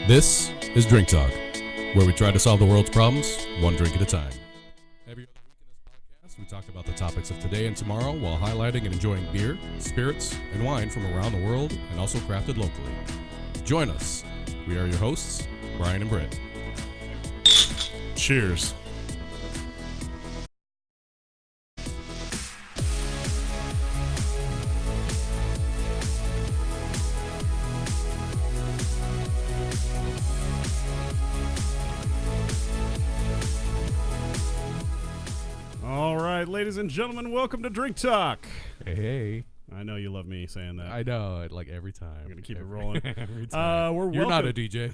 This is Drink Talk, where we try to solve the world's problems one drink at a time. Every other week in this podcast, we talk about the topics of today and tomorrow while highlighting and enjoying beer, spirits, and wine from around the world and also crafted locally. Join us. We are your hosts, Brian and Britt. Cheers. Ladies and gentlemen, welcome to Drink Talk. Hey. I know you love me saying that. I know, like every time. I'm going to keep it rolling. Every time. You're not a DJ.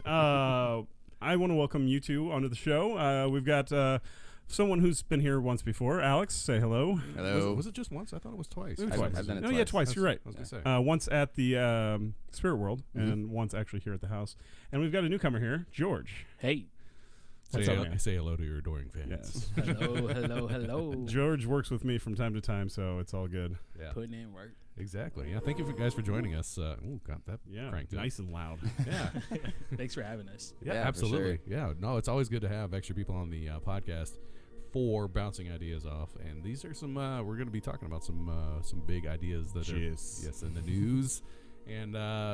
No, I'm not. I want to welcome you two onto the show. We've got someone who's been here once before. Alex, say hello. Hello. Was it just once? I thought it was twice. It was twice. I've done it no, twice. yeah, twice. You're right. I was going to say. Once at the Spirit World and once actually here at the house. And we've got a newcomer here, George. Hey. Say hello to your adoring fans. Yes. Hello. George works with me from time to time, so it's all good. Yeah. Putting in work. Exactly. Yeah. Thank you guys for joining us. Got that cranked up. Nice and loud. Yeah. Thanks for having us. Yeah, Yeah, absolutely. for sure. Yeah. No, it's always good to have extra people on the podcast for bouncing ideas off. And these are some. We're going to be talking about some big ideas that are in the news. And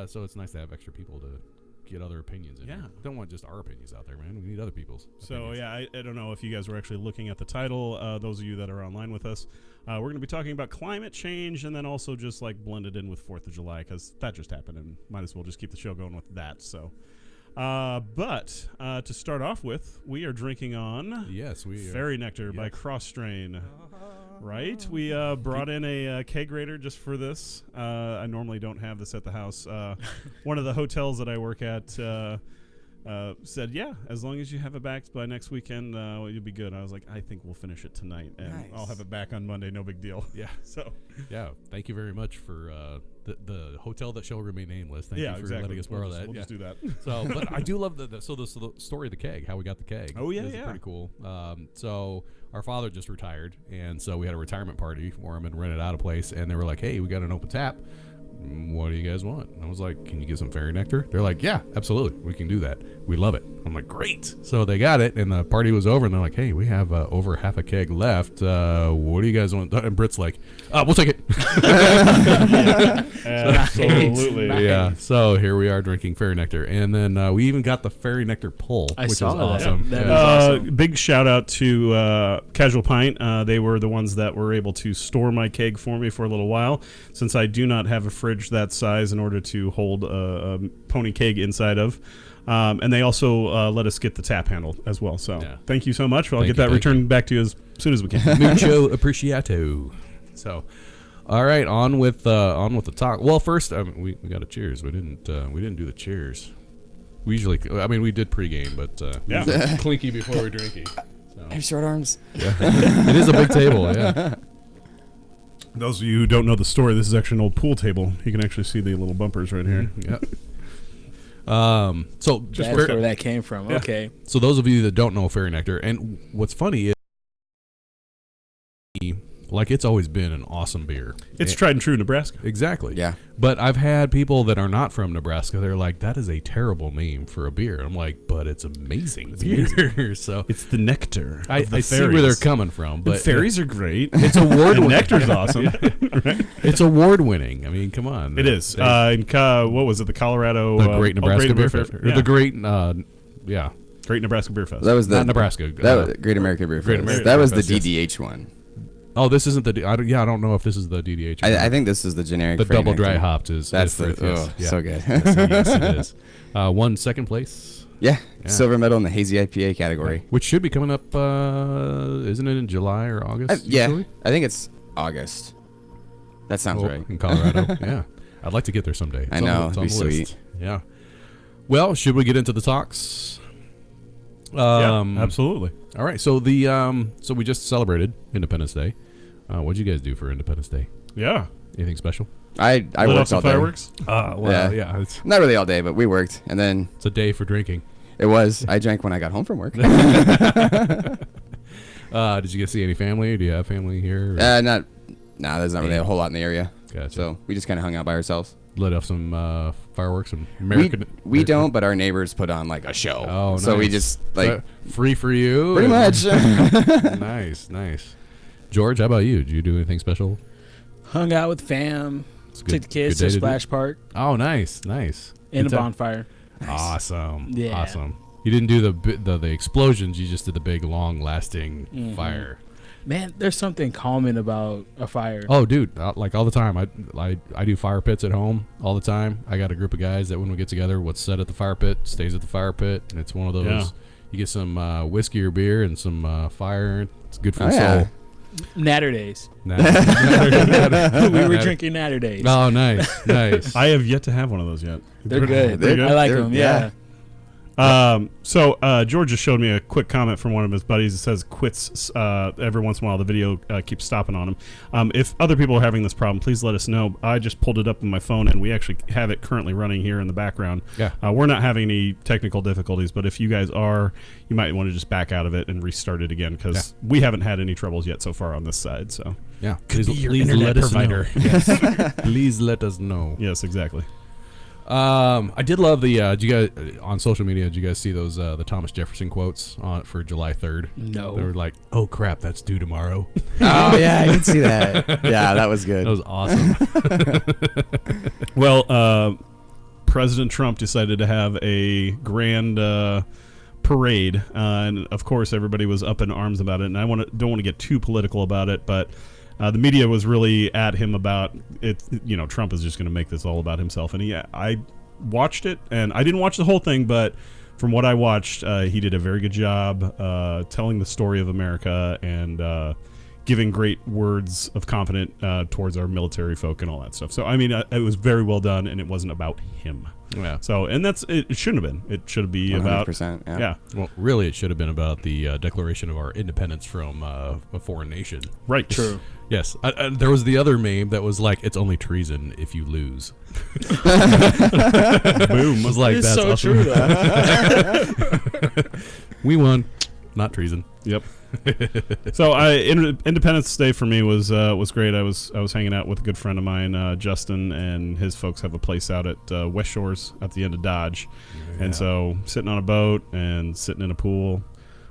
so it's nice to have extra people to get other opinions in. Yeah. Here. Don't want just our opinions out there, man. We need other people's opinions. I don't know if you guys were actually looking at the title. Those of you that are online with us, we're going to be talking about climate change and then also just like blended in with 4th of July because that just happened and might as well just keep the show going with that. So, but to start off with, we are drinking on Fairy Nectar by Kros Strain. Right? We brought in a keg grater just for this. I normally don't have this at the house. One of the hotels that I work at said, yeah, as long as you have it back by next weekend, you'll be good. I was like, I think we'll finish it tonight, and Nice. I'll have it back on Monday. No big deal. Yeah. So. Yeah. Thank you very much for the hotel that shall remain nameless. Thank you for exactly. letting us borrow that. We'll just do that. So, but I do love the story of the keg, how we got the keg. Oh, yeah, This is yeah. pretty cool. So our father just retired, and so we had a retirement party for him and rented out a place, and they were like, hey, we got an open tap. What do you guys want? And I was like, can you get some Fairy Nectar? They're like, yeah, absolutely. We can do that. We love it. I'm like, great. So they got it, and the party was over, and they're like, hey, we have over half a keg left. What do you guys want? And Britt's like, we'll take it. Absolutely. Nice. Yeah. So here we are drinking Fairy Nectar, and then we even got the Fairy Nectar pull, I which is saw that. awesome. That Yeah. was awesome. Big shout out to Casual Pint. They were the ones that were able to store my keg for me for a little while, since I do not have a fridge that size in order to hold a pony keg inside of. And they also let us get the tap handle as well. So thank you so much. I'll get that returned back to you as soon as we can. Mucho appreciato. So, all right, on with the talk. Well, first, we got a cheers. We didn't do the cheers. We usually, we did pregame, but clinky before we're drinking. So. I have short arms. Yeah. It is a big table. Yeah. Those of you who don't know the story, this is actually an old pool table. You can actually see the little bumpers right here. Yep. So just That's where that came from. Yeah. Okay. So those of you that don't know Fairy Nectar, and what's funny is, like, it's always been an awesome beer. It's tried and true Nebraska. Exactly. Yeah. But I've had people that are not from Nebraska. They're like, that is a terrible name for a beer. I'm like, but it's amazing beer. So It's the nectar. I see where they're coming from. But fairies are great. It's award-winning. Nectar's awesome. It's award-winning. I mean, come on. It is. What was it? The Colorado... The Great Nebraska Beer Fest. Yeah. The Great, Great Nebraska Beer Fest. That was the not Nebraska. That was Great American Beer Fest. Great American that Beer was Fest, the yes. DDH one. Oh, this isn't the... I don't know if this is the DDH. I think this is the generic. The Fairy double Nectar. dry hopped is... That's is so good. Yes, it is. Won second place. Yeah, silver medal in the hazy IPA category. Which should be coming up, isn't it in July or August? Yeah, usually? I think it's August. That sounds right. In Colorado. Yeah. I'd like to get there someday. I know, It's it'd on be the sweet. list. Yeah. Well, should we get into the talks? absolutely. All right. So so we just celebrated Independence Day. What'd you guys do for Independence Day? Yeah. Anything special? I Lit off worked some all day. fireworks? Yeah. It's Not really all day, but we worked, and then a day for drinking. it was. I drank when I got home from work. Did you get to see any family? Do you have family here? There's not really a whole lot in the area. Gotcha. So we just kind of hung out by ourselves. lit off some fireworks. Some American. We don't, but our neighbors put on like a show. Oh, so we nice. just like free for you. pretty much. Nice. George, how about you? Did you do anything special? Hung out with fam. It's Took the kids to day do. Splash Park Oh, nice. and Good a time. bonfire. Awesome. Yeah. Awesome. You didn't do the explosions. You just did the big, long-lasting fire. Man, there's something calming about a fire. Oh, dude, like all the time. I do fire pits at home all the time. I got a group of guys that when we get together, what's set at the fire pit stays at the fire pit, and it's one of those. Yeah. You get some whiskey or beer and some fire. It's good for Oh, the yeah. soul. Natter days. Nah. We were drinking Natter days. Oh, nice. I have yet to have one of those yet. They're good. They're good. I like They're- them. yeah. Yeah. So George just showed me a quick comment from one of his buddies. It says quits every once in a while. The video keeps stopping on him. If other people are having this problem, please let us know. I just pulled it up on my phone, and we actually have it currently running here in the background. Yeah. We're not having any technical difficulties, but if you guys are, you might want to just back out of it and restart it again because we haven't had any troubles yet so far on this side. So Yeah. Could Please, be your please internet let us provider. know. Yes. Please let us know. yes, exactly. I did love the. Did you guys on social media? Did you guys see those the Thomas Jefferson quotes on for July 3rd? No. They were like, "Oh crap, that's due tomorrow." Oh yeah, I can see that. Yeah, that was good. That was awesome. Well, President Trump decided to have a grand parade, and of course, everybody was up in arms about it. And I don't want to get too political about it, but the media was really at him about it. You know, Trump is just going to make this all about himself. And I watched it, and I didn't watch the whole thing, but from what I watched, he did a very good job telling the story of America and giving great words of confidence towards our military folk and all that stuff. So, I mean, it was very well done, and it wasn't about him. Yeah. So, and that's it. Shouldn't have been. It should be about 100%. Yeah. yeah, Well, really, it should have been about the declaration of our independence from a foreign nation. right. True. Yes. There was the other meme that was like, "It's only treason if you lose." Boom. was like, It's "That's so awesome." true, though. We won, not treason. Yep. So, Independence Day for me was great. I was hanging out with a good friend of mine, Justin, and his folks have a place out at West Shores at the end of Dodge, and so sitting on a boat and sitting in a pool,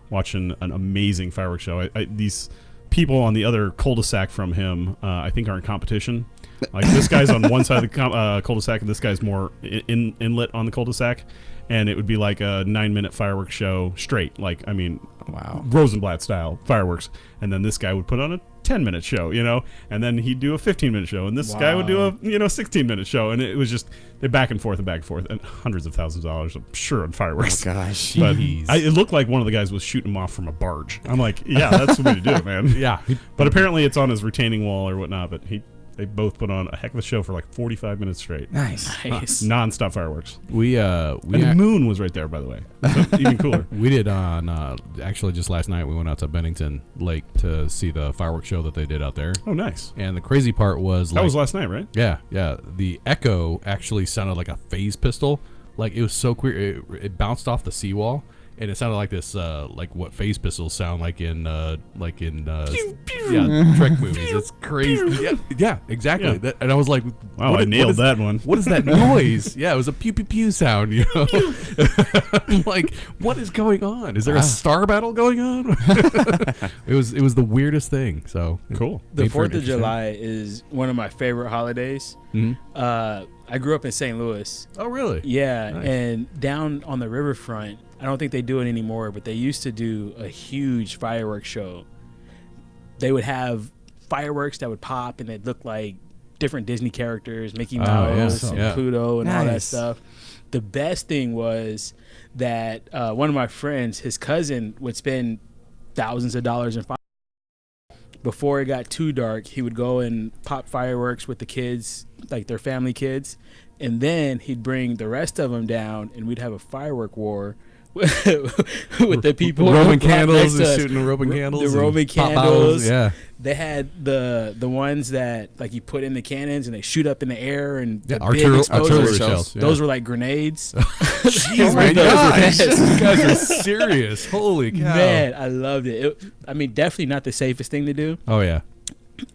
watching an amazing fireworks show. These people on the other cul-de-sac from him, I think, are in competition. Like this guy's on one side of the cul-de-sac, and this guy's more inlet on the cul-de-sac, and it would be like a 9-minute fireworks show straight. Like, I mean, Wow. Rosenblatt style fireworks, and then this guy would put on a 10-minute show, you know, and then he'd do a 15-minute show, and this guy would do a 16-minute show, and it was just back and forth, and hundreds of thousands of dollars, I'm sure, on fireworks. Oh gosh. But Jeez. it looked like one of the guys was shooting them off from a barge. I'm like, yeah, that's the way to do it, man. Yeah. But apparently it's on his retaining wall or whatnot. But they both put on a heck of a show for like 45 minutes straight, Nice. Nice. non-stop fireworks. We And the moon was right there, by the way. So even cooler. We did on actually just last night. We went out to Bennington Lake to see the fireworks show that they did out there. Oh, nice. And the crazy part was That was last night, right? yeah. The echo actually sounded like a phase pistol. Like it was so queer. It bounced off the seawall, and it sounded like this, like what phase pistols sound like in Trek movies. It's crazy. Yeah, exactly. Yeah. And I was like, Wow, what I is- nailed what is- that one. What is that noise? Yeah, it was a pew pew pew sound. You know, I'm like, what is going on? Is there a star battle going on? It was the weirdest thing. So Cool. The made for an 4th of interesting- July is one of my favorite holidays. Mhm. I grew up in St. Louis. Oh, really? Yeah, Nice. and down on the riverfront, I don't think they do it anymore, but they used to do a huge fireworks show. They would have fireworks that would pop, and they'd look like different Disney characters, Mickey Oh, Mouse yeah. and Yeah. Pluto and all that Nice. stuff. The best thing was that one of my friends, his cousin, would spend thousands of dollars in fireworks. Before it got too dark, he would go and pop fireworks with the kids, like their family kids, and then he'd bring the rest of them down, and we'd have a firework war with the people. Roman right next candles, to just us. shooting the Roman candles. The and Roman pop bottles. candles. Yeah. They had the ones that like you put in the cannons and they shoot up in the air and Yeah, the big artillery explosives. shells. Yeah. Those were like grenades. Oh my Those were gosh. the best. You guys are serious. Holy cow. Man, I loved it. I mean, definitely not the safest thing to do. Oh, yeah.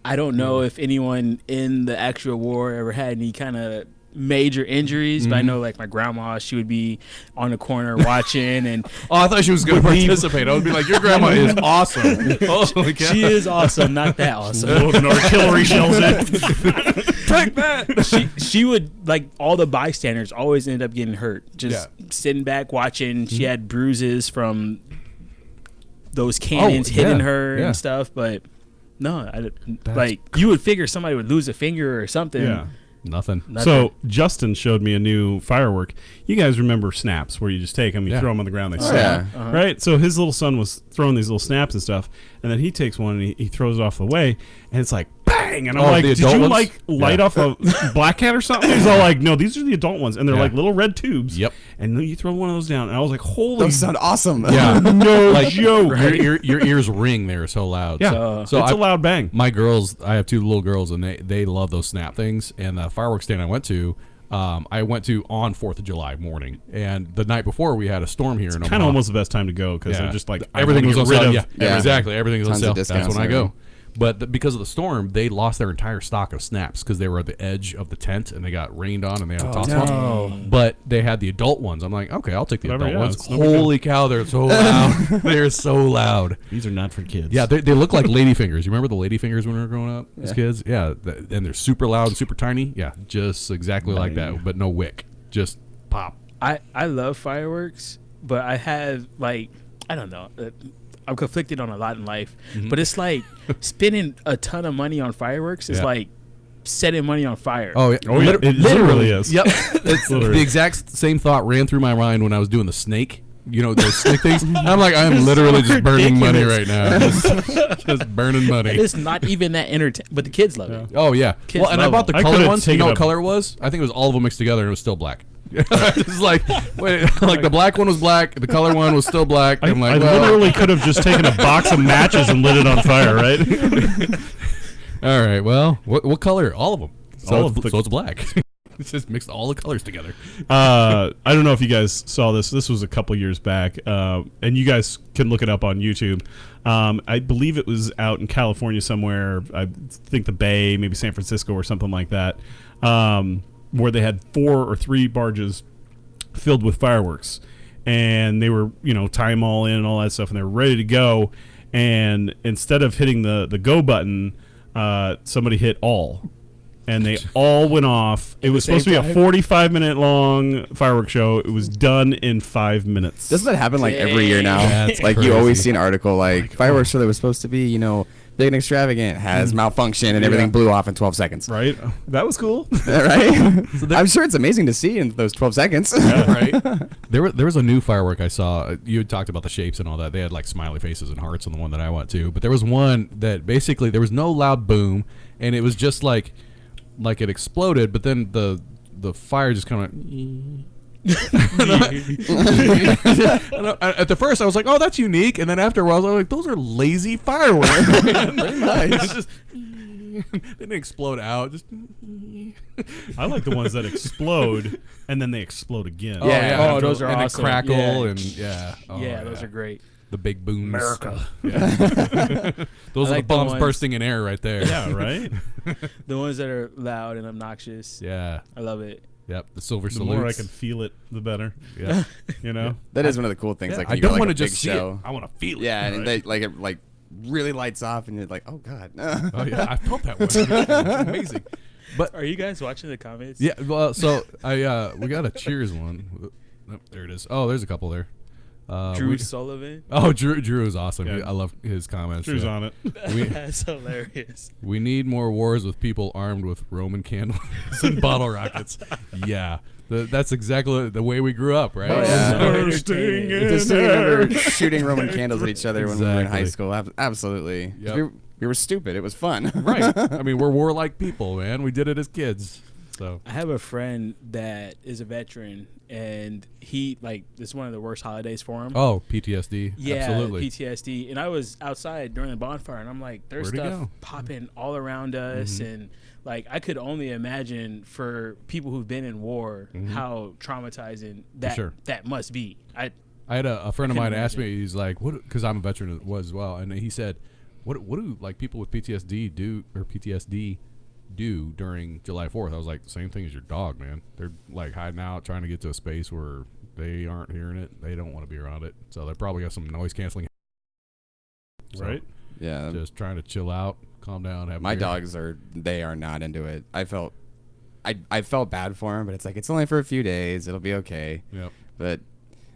I don't know if anyone in the actual war ever had any kind of major injuries, but I know like my grandma, she would be on the corner watching, and Oh, I thought she was going to participate. I would be like, your grandma is awesome. Holy cow. she is awesome, not that awesome. Loading artillery shells in. Take that. She would, like, all the bystanders always ended up getting hurt, just Yeah. sitting back watching. She had bruises from those cannons hitting her and stuff, but no, like, you would figure somebody would lose a finger or something. Yeah. Nothing. So Justin showed me a new firework. You guys remember snaps where you just take them, you Yeah. throw them on the ground, they Oh, snap, yeah. right? So his little son was throwing these little snaps and stuff, and then he takes one and he throws it off the way, and it's like bang, and I'm Oh, like, the did you adult ones? like light off a black cat or something? He's all like, no, these are the adult ones, and they're Yeah. like little red tubes. Yep. And then you throw one of those down, and I was like, holy, Those sound awesome. Yeah. no Like, joke. your ears ring. They're so loud. Yeah. So it's a loud bang. my girls, I have 2 little girls, and they love those snap things. And the fireworks stand I went to on 4th of July morning, and the night before we had a storm here in Omaha. Kind of almost the best time to go because they're just like, everything was on rid sale. of. Yeah, exactly. Everything was on Tons of sale. That's discounts when I and go. everything. But because of the storm, they lost their entire stock of snaps because they were at the edge of the tent and they got rained on and they had to toss them off. But they had the adult ones. I'm like, okay, I'll take the Whatever, adult yeah, ones. it's no big Holy cow, they're so loud. They're so loud. These are not for kids. Yeah, they look like ladyfingers. You remember the ladyfingers when we were growing up as kids? Yeah, and they're super loud and super tiny. Yeah, just exactly like that, but no wick. Just pop. I love fireworks, but I have, like, I don't know. I'm conflicted on a lot in life, but it's like spending a ton of money on fireworks is Yeah. like setting money on fire. Oh, yeah. Oh, yeah. It literally is. Yep. It's the exact same thought ran through my mind when I was doing the snake. You know, those snake things. I'm like, I'm literally just burning money right now. Just burning money. It's not even that entertaining, but the kids love it. Oh, yeah. Kids Well, and I love bought it. the I color could've ones. You taken know what a- color it was? I think it was all of them mixed together and it was still black. It's like, wait, like the black one was black, the color one was still black. I'm like, I well, literally could have just taken a box of matches and lit it on fire, right? all right, well, what color? All of them. So, All it's, of the- so it's black. It's just mixed all the colors together. I don't know if you guys saw this. This was a couple years back, and you guys can look it up on YouTube. I believe it was out in California somewhere. I think the Bay, maybe San Francisco or something like that, where they had 4 or 3 barges filled with fireworks, and they were, tie them all in and all that stuff, and they were ready to go. And instead of hitting the go button, somebody hit all. And they all went off. It was supposed to be a 45-minute long fireworks show. It was done in 5 minutes. Doesn't that happen like every year now? That's Like crazy. you always see an article like fireworks show that was supposed to be, big and extravagant has malfunction and everything blew off in 12 seconds. Right? That was cool. Right? I'm sure it's amazing to see in those 12 seconds. Right. There was a new firework I saw. You had talked about the shapes and all that. They had like smiley faces and hearts on the one that I went to. But there was one that basically there was no loud boom, and it was just like it exploded, but then the fire just kind of. At the first, I was like, "Oh, that's unique," and then after a while, I was like, "Those are lazy fireworks." Very nice. Just, they didn't explode out. Just. I like the ones that explode and then they explode again. Oh, yeah. Oh, those are and awesome. then crackle Yeah. and yeah. Oh, Yeah, those are great. the big booms. America. Yeah. Those I are like the the bombs ones- bursting in air right there. Yeah, right? The ones that are loud and obnoxious. Yeah. I love it. Yep. The silver The more I salutes. can feel it, the better. Yeah. You know? That is one of the cool things. Yeah, Like I when you go don't to, like, want a to big just see show. it. I want to feel it. Yeah, and Right. they like really lights off, and you're like, oh god. Oh yeah, I felt that one. It's amazing. But Are you guys watching the comments? yeah, well, so we got a cheers one. Oh, there it is. Oh, there's a couple there. Drew Sullivan. Oh, Drew is awesome. Yeah. I love his comments. Drew's yeah. on it. That's hilarious. We need more wars with people armed with Roman candles and bottle rockets. Yeah, that's exactly the way we grew up, right? Oh, yeah. Entertaining. Just remember shooting Roman candles at each other when we were in high Exactly. school. Absolutely. Yep. We were stupid. It was fun. Right. I mean, we're warlike people, man. We did it as kids. So I have a friend that is a veteran, and he it's one of the worst holidays for him. oh, PTSD. Yeah, Absolutely. PTSD. And I was outside during the bonfire, and I'm like, there's Where'd he stuff go? popping all around us, and I could only imagine for people who've been in war how traumatizing sure. that must be. I had a friend of I mine can ask me, he's like, "What?" Because I'm a veteran as well, and he said, "What do like people with PTSD do or PTSD do during July 4th? I was like, same thing as your dog, man. They're like hiding out, trying to get to a space where they aren't hearing it. They don't want to be around it. So they probably got some noise canceling. Right? Yeah. Just trying to chill out, calm down, have a My beer. dogs they are not into it. I felt bad for him, but it's like, it's only for a few days. It'll be okay. Yep. But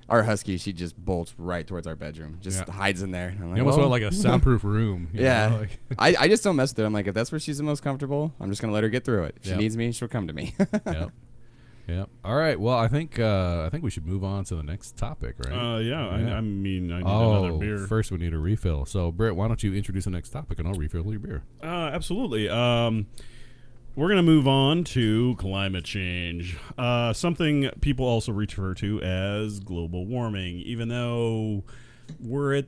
our husky, she just bolts right towards our bedroom, just hides in there. And I'm like, You almost well, want like a soundproof room. You yeah. know, like I just don't mess with her. I'm like, if that's where she's the most comfortable, I'm just gonna let her get through it. If she Yep. needs me, she'll come to me. Yep. Yep. All right. Well, I think we should move on to the next topic, right? Yeah. I mean, I need Oh, another beer. first we need a refill. So, Britt, why don't you introduce the next topic and I'll refill your beer. Absolutely. We're going to move on to climate change, something people also refer to as global warming, even though we're at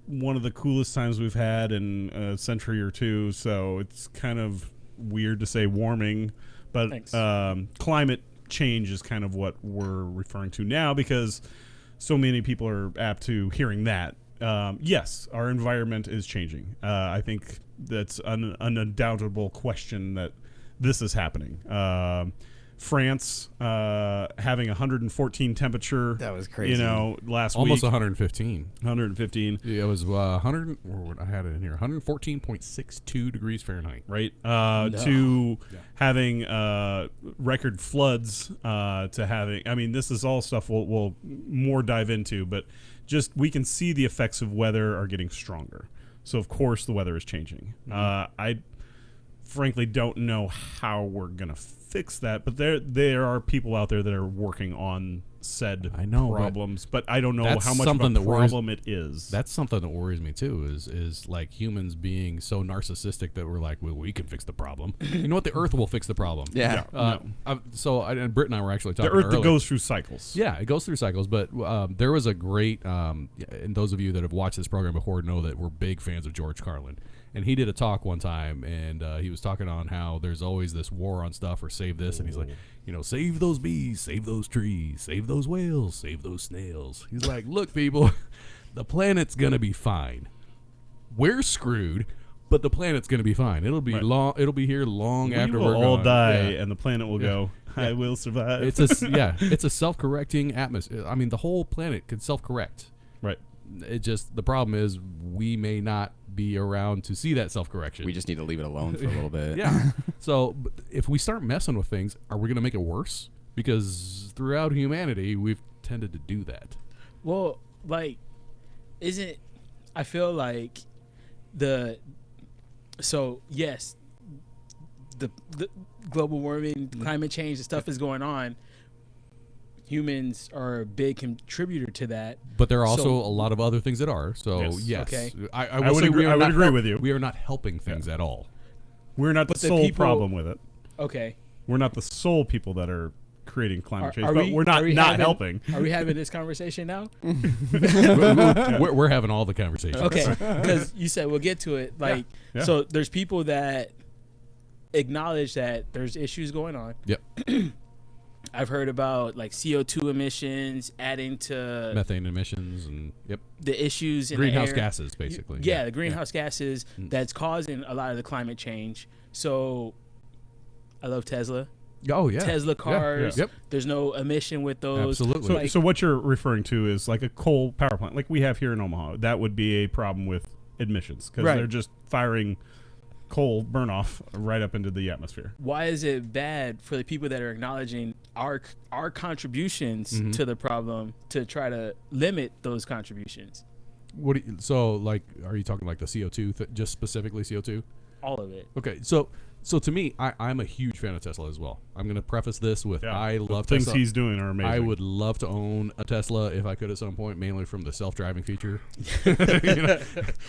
one of the coolest times we've had in a century or two, so it's kind of weird to say warming, but climate change is kind of what we're referring to now because so many people are apt to hearing that. Yes, our environment is changing. I think that's an undoubtable question that this is happening. France having 114 temperature. That was crazy. You know, last Almost week. 115. 115. Yeah, it was 100. I had it in here. 114.62 degrees Fahrenheit. Right. To having record floods. To having. I mean, this is all stuff we'll more dive into, but just we can see the effects of weather are getting stronger. So of course the weather is changing. I frankly don't know how we're gonna fix that, but there are people out there that are working on said problems, but I don't know how much of a problem it is. That's something that worries me too. Is like humans being so narcissistic that we're like, well, we can fix the problem. You know what? The Earth will fix the problem. Yeah. So and Britt and I were actually talking. The Earth earlier. that goes through cycles. Yeah, it goes through cycles. But there was a great, and those of you that have watched this program before know that we're big fans of George Carlin. And he did a talk one time, and he was talking on how there's always this war on stuff or save this. And he's like, you know, save those bees, save those trees, save those whales, save those snails. He's like, look, people, the planet's going to be fine. We're screwed, but the planet's going to be fine. It'll be long. It'll be here long after we're all gone. die, and the planet will go, I will survive. It's a self-correcting atmosphere. I mean, the whole planet could self-correct. Right. It just, the problem is we may not be around to see that self-correction. We just need to leave it alone for a little bit. Yeah. So if we start messing with things, are we going to make it worse? Because throughout humanity, we've tended to do that. Well, like, I feel like yes, the global warming, climate change, the stuff is going on. Humans are a big contributor to that. But there are also a lot of other things that are. So, yes. Okay. I would agree with you. We are not helping things at all. We're not the sole problem with it. Okay. We're not the sole people that are creating climate change, Are but we- we're not helping. Are we having this conversation now? We're having all the conversations. Okay, because you said we'll get to it. Like, Yeah. so there's people that acknowledge that there's issues going on. Yep. I've heard about like CO2 emissions adding to Methane emissions and the issues in greenhouse the air. gases, basically. Yeah, the greenhouse gases that's causing a lot of the climate change. So I love Tesla. Oh yeah. Tesla cars. Yep. There's no emission with those. Absolutely. So what you're referring to is like a coal power plant, like we have here in Omaha. That would be a problem with emissions because they're just firing coal burn off right up into the atmosphere. Why is it bad for the people that are acknowledging our contributions to the problem to try to limit those contributions? So like, are you talking like the CO2, just specifically CO2? All of it. Okay, so to me, I'm a huge fan of Tesla as well. I'm going to preface this with I love things Tesla. he's doing are amazing. I would love to own a Tesla if I could at some point, mainly from the self-driving feature.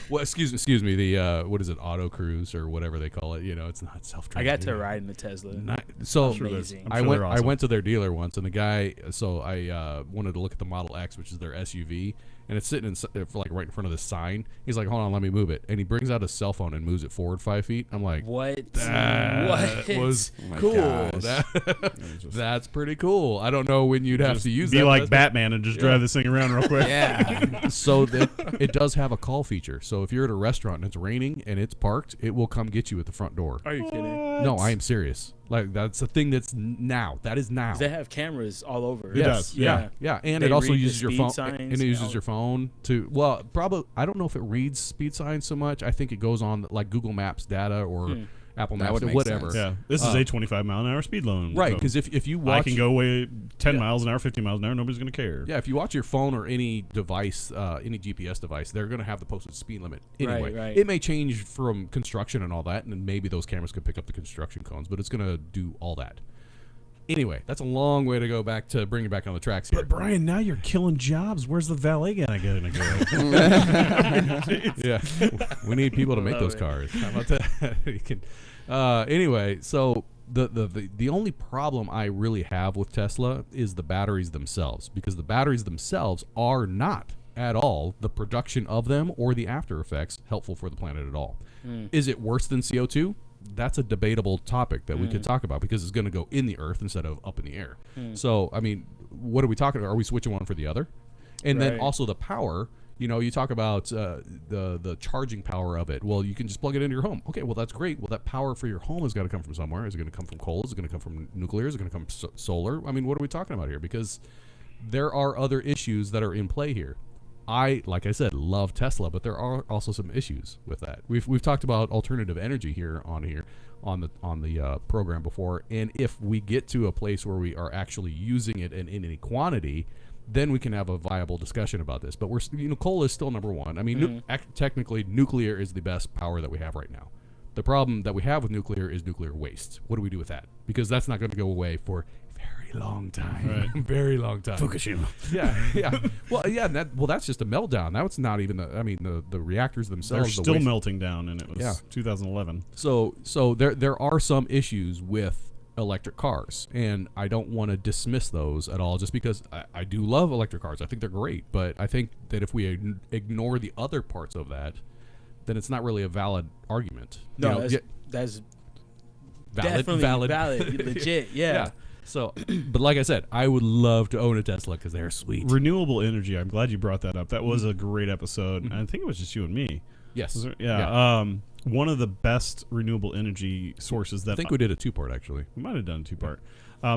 Well, excuse me, the what is it, auto cruise or whatever they call it? You know, it's not self-driving. I got to ride in the Tesla. So amazing. I went to their dealer once, and the guy. So I wanted to look at the Model X, which is their SUV, and it's sitting like right in front of this sign. He's like, hold on, let me move it. And he brings out his cell phone and moves it forward 5 feet. I'm like, What? that was Oh my cool. gosh. That's pretty cool. I don't know when you'd have to use Be that. like Batman and just drive this thing around real quick. Yeah. So it does have a call feature. So if you're at a restaurant and it's raining and it's parked, it will come get you at the front door. Are you kidding? No, I am serious. Like, that's a thing that's now. That is now. They have cameras all over. Yes. does. Yeah. Yeah. And They it also read the uses your speed phone. signs And it uses out. your phone to, well, probably, I don't know if it reads speed signs so much. I think it goes on like Google Maps data or Apple That Maps would or make whatever. sense. Yeah, this is a 25-mile-an-hour speed limit. Right. so Because if you I watch. can go away 10 Yeah. miles an hour, 50 miles an hour. Nobody's going to care. Yeah, if you watch your phone or any device, any GPS device, they're going to have the posted speed limit anyway. Right. It may change from construction and all that, and then maybe those cameras could pick up the construction cones, but it's going to do all that. Anyway, that's a long way to go back to bring it back on the tracks here. But Brian, now you're killing jobs. Where's the valet guy going to go? Yeah, we need people to make Love those it. cars. How about that? You can, anyway, so the only problem I really have with Tesla is the batteries themselves, because the batteries themselves are not at all the production of them or the after effects helpful for the planet at all. Is it worse than CO2? That's a debatable topic that we could talk about, because it's going to go in the earth instead of up in the air. So, I mean, what are we talking about? Are we switching one for the other? And then Right. also the power. You know, you talk about the charging power of it. Well, you can just plug it into your home. Okay, well, that's great. Well, that power for your home has got to come from somewhere. Is it going to come from coal? Is it going to come from nuclear? Is it going to come from solar? I mean, what are we talking about here? Because there are other issues that are in play here. I, like I said, love Tesla, but there are also some issues with that. We've talked about alternative energy on the program before, and if we get to a place where we are actually using it in any quantity, then we can have a viable discussion about this. But coal is still number one. I mean, technically, nuclear is the best power that we have right now. The problem that we have with nuclear is nuclear waste. What do we do with that? Because that's not going to go away for a very long time. Right. Very long time. Fukushima. Yeah. Well, yeah. That's just a meltdown. Now it's not even the reactors They're themselves. the still waste. melting down, and it was Yeah. 2011. So there are some issues with electric cars, and I don't want to dismiss those at all, just because I do love electric cars. I think they're great, but I think that if we ignore the other parts of that, then it's not really a valid argument. No, that's definitely valid. Legit. Yeah. So, but like I said, I would love to own a Tesla because they're sweet. Renewable energy. I'm glad you brought that up. That was a great episode. And I think it was just you and me. Yes. Was there? Yeah. One of the best renewable energy sources that I think we did a 2-part actually. we might have done a 2-part.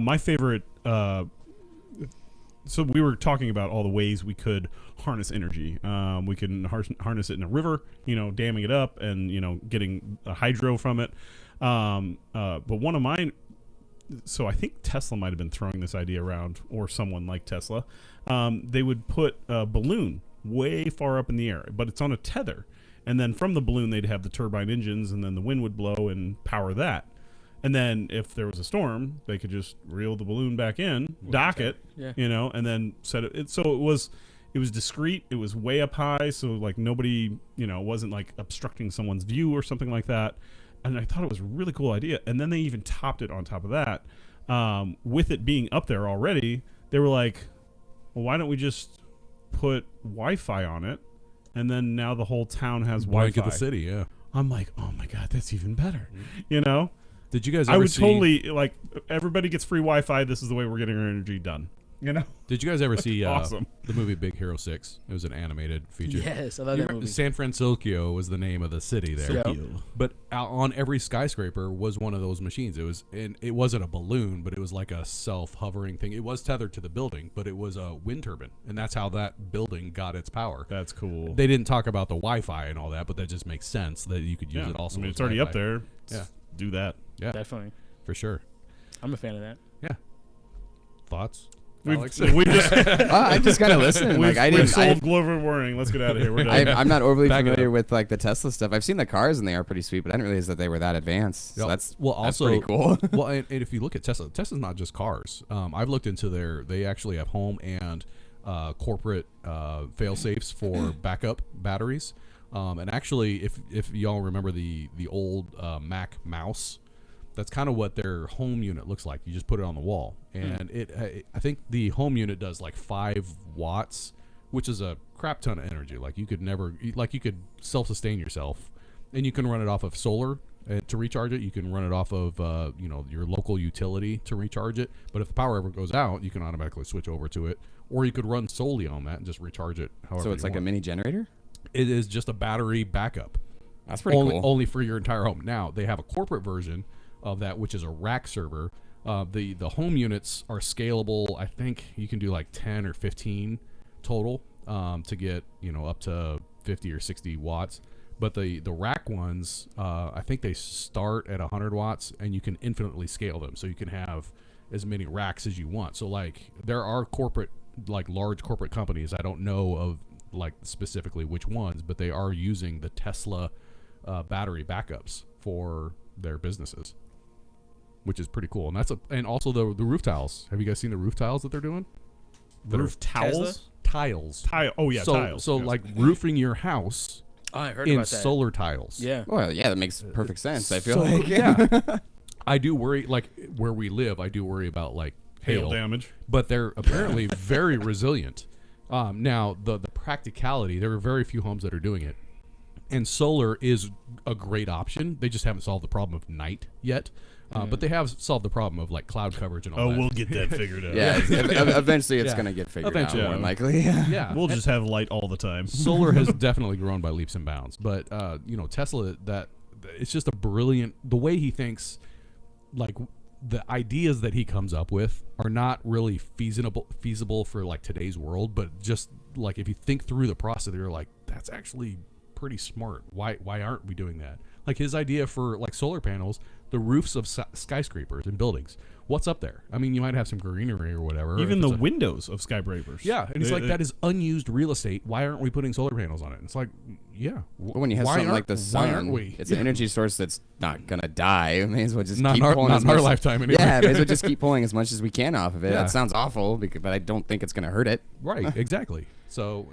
My favorite. So we were talking about all the ways we could harness energy. We can harness it in a river, damming it up and getting a hydro from it. But one of mine. So I think Tesla might have been throwing this idea around, or someone like Tesla. They would put a balloon way far up in the air, but it's on a tether. And then from the balloon, they'd have the turbine engines, and then the wind would blow and power that. And then if there was a storm, they could just reel the balloon back in, dock it, and then set it. So it was discreet. It was way up high, so like nobody, wasn't like obstructing someone's view or something like that. And I thought it was a really cool idea. And then they even topped it on top of that. With it being up there already, they were like, well, why don't we just put Wi-Fi on it? And then now the whole town has Wi-Fi. Blanket the city, yeah. I'm like, oh my God, that's even better. Did you guys ever I would see, totally, like, everybody gets free Wi-Fi. This is the way we're getting our energy done. Did you guys ever see awesome. the movie Big Hero 6? It was an animated feature. Yes, I love that movie. San Francisco was the name of the city there. Yeah. But on every skyscraper was one of those machines. It wasn't a balloon, but it was like a self-hovering thing. It was tethered to the building, but it was a wind turbine, and that's how that building got its power. That's cool. They didn't talk about the Wi-Fi and all that, but that just makes sense that you could use it also. I mean, as it's already up Wi-Fi. there. Yeah. Do that. Yeah, Definitely. for sure. I'm a fan of that. Yeah. Thoughts? We've Alex? I just kind of listened. We've, Like I we've didn't. sold Glover Warning. Let's get out of here. We're done. I'm not overly Back it familiar up. with like the Tesla stuff. I've seen the cars and they are pretty sweet, but I didn't realize that they were that advanced. So Yep. that's also pretty cool. Well, and if you look at Tesla's not just cars. I've looked into they actually have home and corporate fail safes for backup batteries. And actually, if y'all remember the old Mac mouse, that's kind of what their home unit looks like. You just put it on the wall, and I think the home unit does like 5 watts which is a crap ton of energy. Like you could self-sustain yourself, and you can run it off of solar to recharge it. You can run it off of your local utility to recharge it. But if the power ever goes out, you can automatically switch over to it, or you could run solely on that and just recharge it. However, So it's like a mini generator. It is just a battery backup. That's pretty cool. Only for your entire home. Now they have a corporate version of that, which is a rack server. The home units are scalable. I think you can do like 10 or 15 total to get up to 50 or 60 watts. But the rack ones, I think they start at 100 watts, and you can infinitely scale them. So you can have as many racks as you want. So like there are large corporate companies. I don't know of like specifically which ones, but they are using the Tesla battery backups for their businesses, which is pretty cool. And also the roof tiles. Have you guys seen the roof tiles that they're doing? Roof towels? Tiles. Oh yeah, tiles. So yes. like roofing your house Oh, I heard in about that. solar tiles. Yeah. Well, yeah, that makes perfect sense. I feel So, like yeah. I do worry, like where we live, I do worry about like hail damage. but they're apparently very resilient. Now the practicality, there are very few homes that are doing it, and solar is a great option. They just haven't solved the problem of night yet, but they have solved the problem of like cloud coverage and all that. We'll get that figured out. yeah, eventually it's Yeah. going to get figured Eventually. out, more than likely. Yeah. Yeah, We'll just have light all the time. solar has definitely grown by leaps and bounds. But Tesla, that it's just a brilliant. The way he thinks, like the ideas that he comes up with are not really feasible for like today's world. But just like if you think through the process, you're like, that's actually pretty smart. Why aren't we doing that? Like his idea for like solar panels, the roofs of skyscrapers and buildings. What's up there? I mean, you might have some greenery or whatever. Even the windows of skyscrapers. Yeah, and he's like, that is unused real estate. Why aren't we putting solar panels on it? And it's like, yeah. But when you have why something like aren't- the why sun, aren't we? it's an energy source that's not going to die. We may as well just Not keep in our, pulling not as in our much. lifetime anyway. Yeah, may as well just keep pulling as much as we can off of it. Yeah. That sounds awful, but I don't think it's going to hurt it. Right, exactly. So,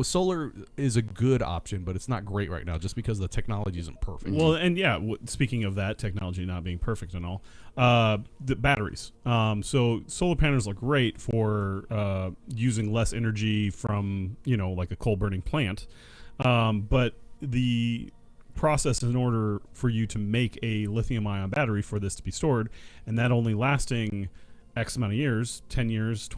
solar is a good option, but it's not great right now just because the technology isn't perfect. Well, and yeah, speaking of that, technology not being perfect and all, the batteries. So solar panels are great for using less energy from, like a coal burning plant. But the process in order for you to make a lithium ion battery for this to be stored, and that only lasting X amount of years, 10 years,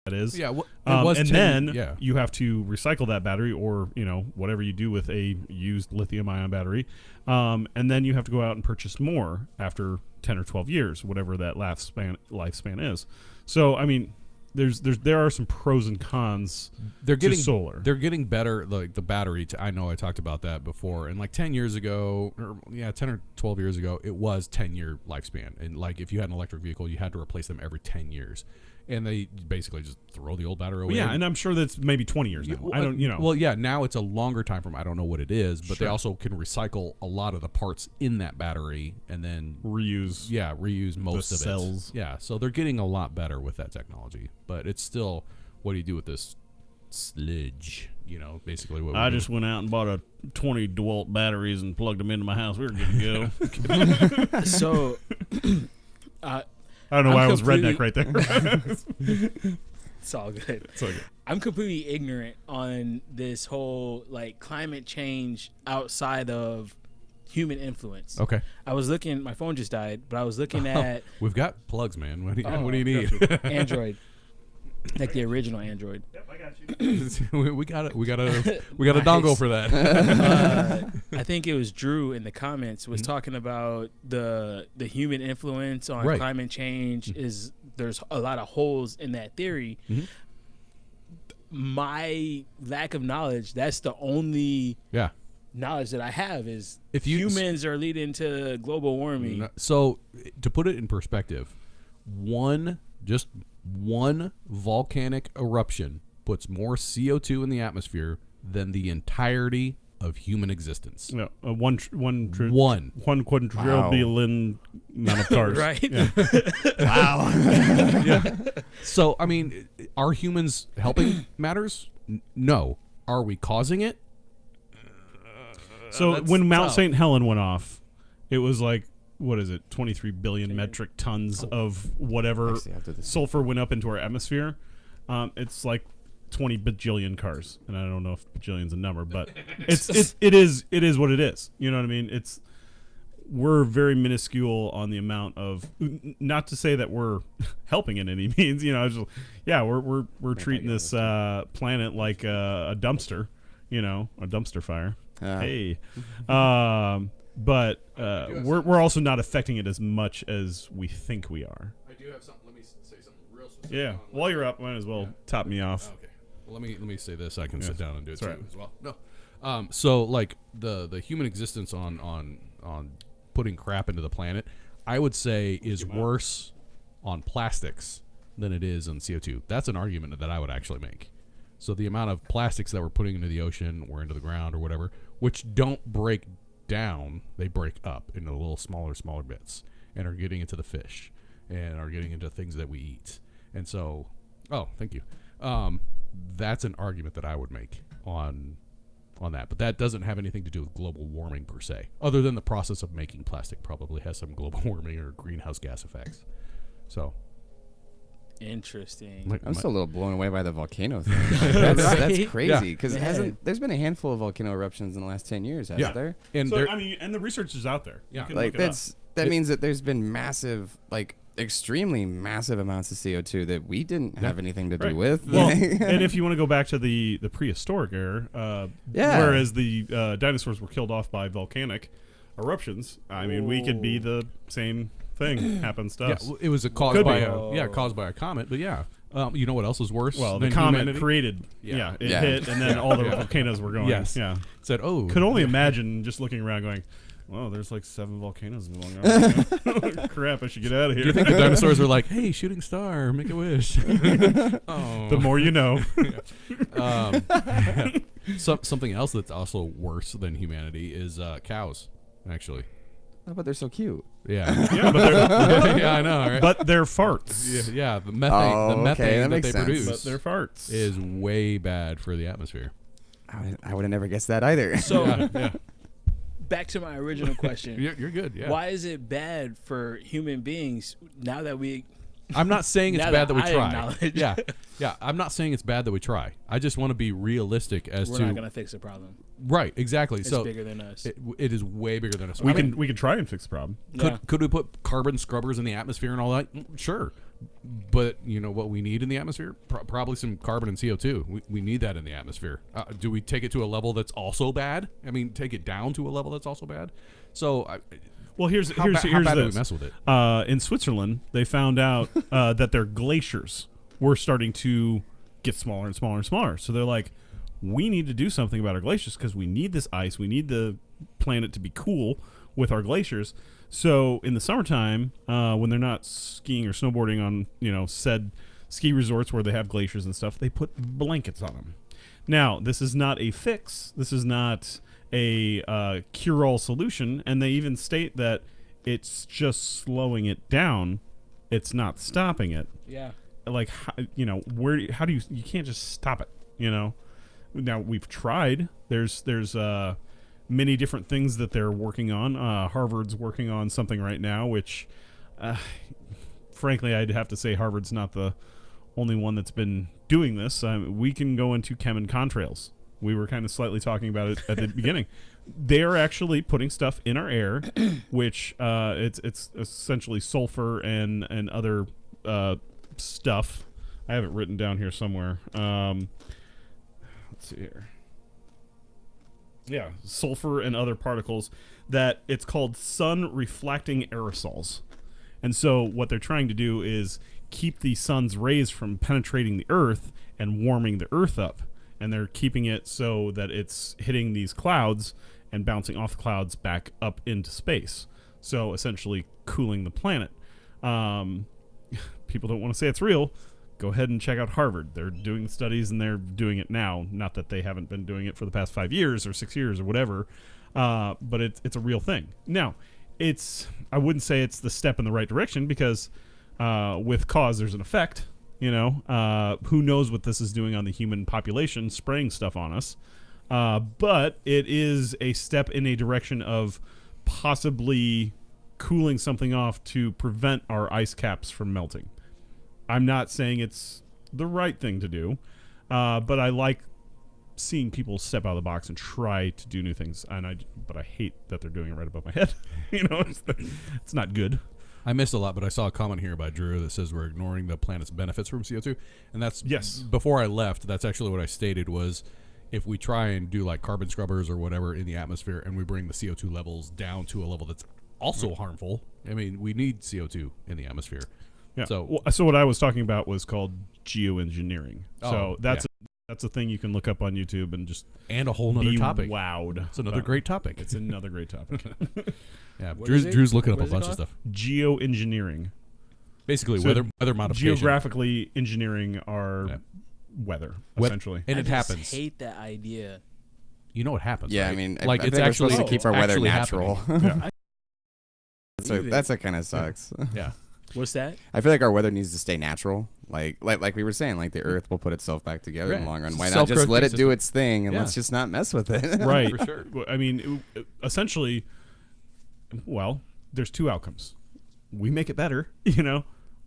that is. yeah, then you have to recycle that battery, or whatever you do with a used lithium ion battery, and then you have to go out and purchase more after 10 or 12 years, whatever that lifespan is. So I mean, there are some pros and cons. they're getting to solar. They're getting better. Like the battery. I know I talked about that before. And like 10 years ago, 10 or 12 years ago, it was 10-year lifespan. And like if you had an electric vehicle, you had to replace them every 10 years. And they basically just throw the old battery away. Yeah, and I'm sure that's maybe 20 years now. I don't, Well, yeah, now it's a longer time frame. I don't know what it is, but they Sure. also can recycle a lot of the parts in that battery and then reuse. reuse most of cells. it. Yeah, so they're getting a lot better with that technology. But it's still, what do you do with this sludge? Basically what I we just went out and bought a 20 DeWalt batteries and plugged them into my house. We were good to go. So, I don't know why I was completely- redneck right there. it's all good. It's okay. I'm completely ignorant on this whole like climate change outside of human influence. Okay. I was looking. My phone just died, but I was looking at We've got plugs, man. What do you, Oh, what do you need? Android, like the original Android. Yep, I got you. we got a dongle for that. I think it was Drew in the comments was talking about the human influence on Right. climate change. Is there's a lot of holes in that theory. Mhm. My lack of knowledge, that's the only Yeah. knowledge that I have is If you- humans are leading to global warming. So, to put it in perspective, just one volcanic eruption puts more CO2 in the atmosphere than the entirety of human existence. No, one One. quadrillion amount of cars. Right? Yeah. Wow. So, I mean, are humans helping matters? No. Are we causing it? So That's when Mount tough. St. Helen went off, it was like, what is it, 23 billion metric tons of whatever Actually, after this- sulfur went up into our atmosphere. It's like 20 bajillion cars, and I don't know if bajillion's a number, but it is what it is. You know what I mean? We're very minuscule on the amount of, not to say that we're helping in any means. You know, we're treating this planet like a dumpster. You know, a dumpster fire. Hey, but we're also not affecting it as much as we think we are. I do have something. Let me say something real specific. Yeah. While you're up, might as well top me off. Okay. Well, let me say this. I can sit down and do it That's too right. as well. No. So like the human existence on putting crap into the planet, I would say is worse on plastics than it is on CO2. That's an argument that I would actually make. So the amount of plastics that we're putting into the ocean or into the ground or whatever, which don't break down, they break up into little smaller bits and are getting into the fish and are getting into things that we eat. And so, thank you. That's an argument that I would make on that, but that doesn't have anything to do with global warming per se, other than the process of making plastic probably has some global warming or greenhouse gas effects. So interesting. I'm still a little blown away by the volcano thing. That's crazy because there's been a handful of volcano eruptions in the last 10 years, hasn't there? And so, and the research is out there. Yeah, you can like look it up. that means that there's been massive, like extremely massive amounts of CO2 that we didn't have anything to do with. Well, and if you want to go back to the prehistoric era, whereas the dinosaurs were killed off by volcanic eruptions, I mean, we could be the same thing happens to us. It was caused by a comet, but you know what else is worse? Well, than the comet humanity? created, it hit, and then all the volcanoes were going. Yes. Yeah. Said, could only imagine just looking around going, well, there's like 7 volcanoes going on. Crap, I should get out of here. Do you think the dinosaurs were like, hey, shooting star, make a wish? The more you know. Something else that's also worse than humanity is cows, actually. Oh, but they're so cute. Yeah. Yeah, but they're, yeah, I know, right? But they're farts. Yeah, the methane that they produce But they're farts. is way bad for the atmosphere. I would have never guessed that either. So Yeah. back to my original question. You're good, yeah. Why is it bad for human beings now that we... I'm not saying it's Now bad that that we I try. acknowledge. Yeah. I'm not saying it's bad that we try. I just want to be realistic as We're to not going to fix the problem. right, exactly. It's so bigger than us. it is way bigger than us. We can try and fix the problem. Could we put carbon scrubbers in the atmosphere and all that? Sure. But you know what we need in the atmosphere? Probably some carbon and CO2. We need that in the atmosphere. Do we take it to a level that's also bad? I mean, take it down to a level that's also bad? So Well, here's how bad do we this. mess with it? In Switzerland, they found out that their glaciers were starting to get smaller and smaller and smaller. So they're like, we need to do something about our glaciers because we need this ice. We need the planet to be cool with our glaciers. So in the summertime, when they're not skiing or snowboarding on said ski resorts where they have glaciers and stuff, they put blankets on them. Now, this is not a fix. This is not a cure-all solution, and they even state that it's just slowing it down. It's not stopping it. Yeah. Like, how do you can't just stop it, Now, we've tried. There's many different things that they're working on. Harvard's working on something right now, which, frankly, I'd have to say Harvard's not the only one that's been doing this. We can go into chem and contrails. We were kind of slightly talking about it at the beginning. They are actually putting stuff in our air, which it's essentially sulfur and other stuff. I have it written down here somewhere. Let's see here. Yeah, sulfur and other particles that it's called sun reflecting aerosols. And so what they're trying to do is keep the sun's rays from penetrating the earth and warming the earth up. And they're keeping it so that it's hitting these clouds and bouncing off the clouds back up into space. So essentially cooling the planet. People don't want to say it's real. Go ahead and check out Harvard. They're doing the studies and they're doing it now. Not that they haven't been doing it for the past 5 years or 6 years or whatever. But it's a real thing. Now, I wouldn't say it's the step in the right direction because with cause there's an effect. Who knows what this is doing on the human population, spraying stuff on us. But it is a step in a direction of possibly cooling something off to prevent our ice caps from melting. I'm not saying it's the right thing to do. But I like seeing people step out of the box and try to do new things. But I hate that they're doing it right above my head. It's not good. I missed a lot, but I saw a comment here by Drew that says we're ignoring the planet's benefits from CO2, and that's before I left. That's actually what I stated was, if we try and do like carbon scrubbers or whatever in the atmosphere, and we bring the CO2 levels down to a level that's also harmful. I mean, we need CO2 in the atmosphere. Yeah. So what I was talking about was called geoengineering. So that's a thing you can look up on YouTube and just a whole nother topic. Wowed. It's another great topic. It's another great topic. Yeah, Drew's looking up a bunch of stuff. Geoengineering. Basically, weather modification. Geographically engineering our weather, essentially. And it happens. I hate that idea. You know what happens? Yeah, right? I mean, like I it's think actually we're supposed to keep our weather actually natural. happening. That's what kind of sucks. Yeah. What's that? I feel like our weather needs to stay natural. Like we were saying, like the Earth will put itself back together in the long run. Why not just let it do its thing and let's just not mess with it? Right. For sure. I mean, essentially, well, there's two outcomes. We make it better,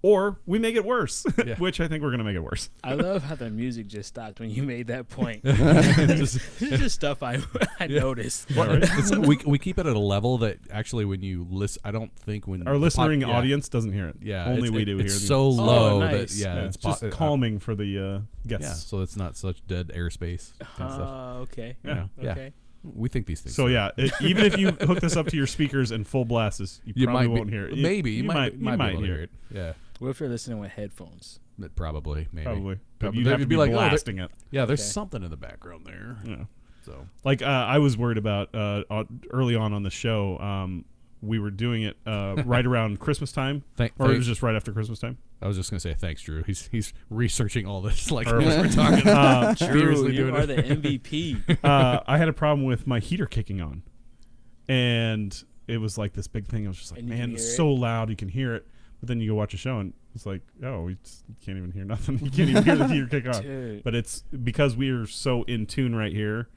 or we make it worse, which I think we're going to make it worse. I love how the music just stopped when you made that point. It's just stuff I noticed. We keep it at a level that actually when you listen, I don't think when our listening audience doesn't hear it. Yeah, only we do hear it. It's so low nice. that it's just calming for the guests. Yeah, so it's not such dead airspace and stuff. Okay. Yeah. Okay. We think these things. So even if you hook this up to your speakers and full blast, you probably won't hear it. Maybe you might be able to hear it. Yeah. What if you're listening with headphones? Probably, maybe. Probably. But you'd have to be like blasting it. Yeah, there's something in the background there. Yeah. So, like, I was worried about early on the show. We were doing it right around Christmas time, or it was just right after Christmas time. I was just gonna say thanks, Drew. He's researching all this like we're talking. Drew, you are the MVP. I had a problem with my heater kicking on, and it was like this big thing. I was just like, man, it's so loud, you can hear it. But then you go watch a show and it's like, oh, you can't even hear nothing. You can't even hear the heater kick on. Dude. But it's because we are so in tune right here.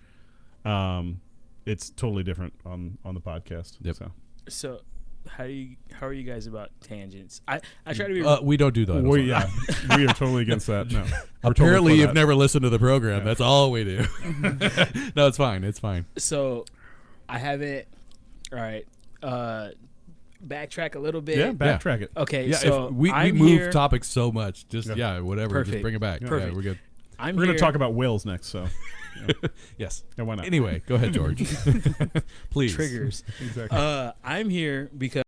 It's totally different on the podcast. Yep. So how are you guys about tangents? I try to be. We don't do that. We are totally against that. No. Apparently, you've never listened to the program. Yeah. That's all we do. No, it's fine. It's fine. So I haven't. All right. Backtrack a little bit. Yeah, backtrack it. Okay, yeah, so we move topics so much. Just whatever. Perfect. Just bring it back. Perfect. Yeah, we're good. We're going to talk about whales next. So yes. Yeah, why not? Anyway, go ahead, George. Please. Triggers. Exactly. I'm here because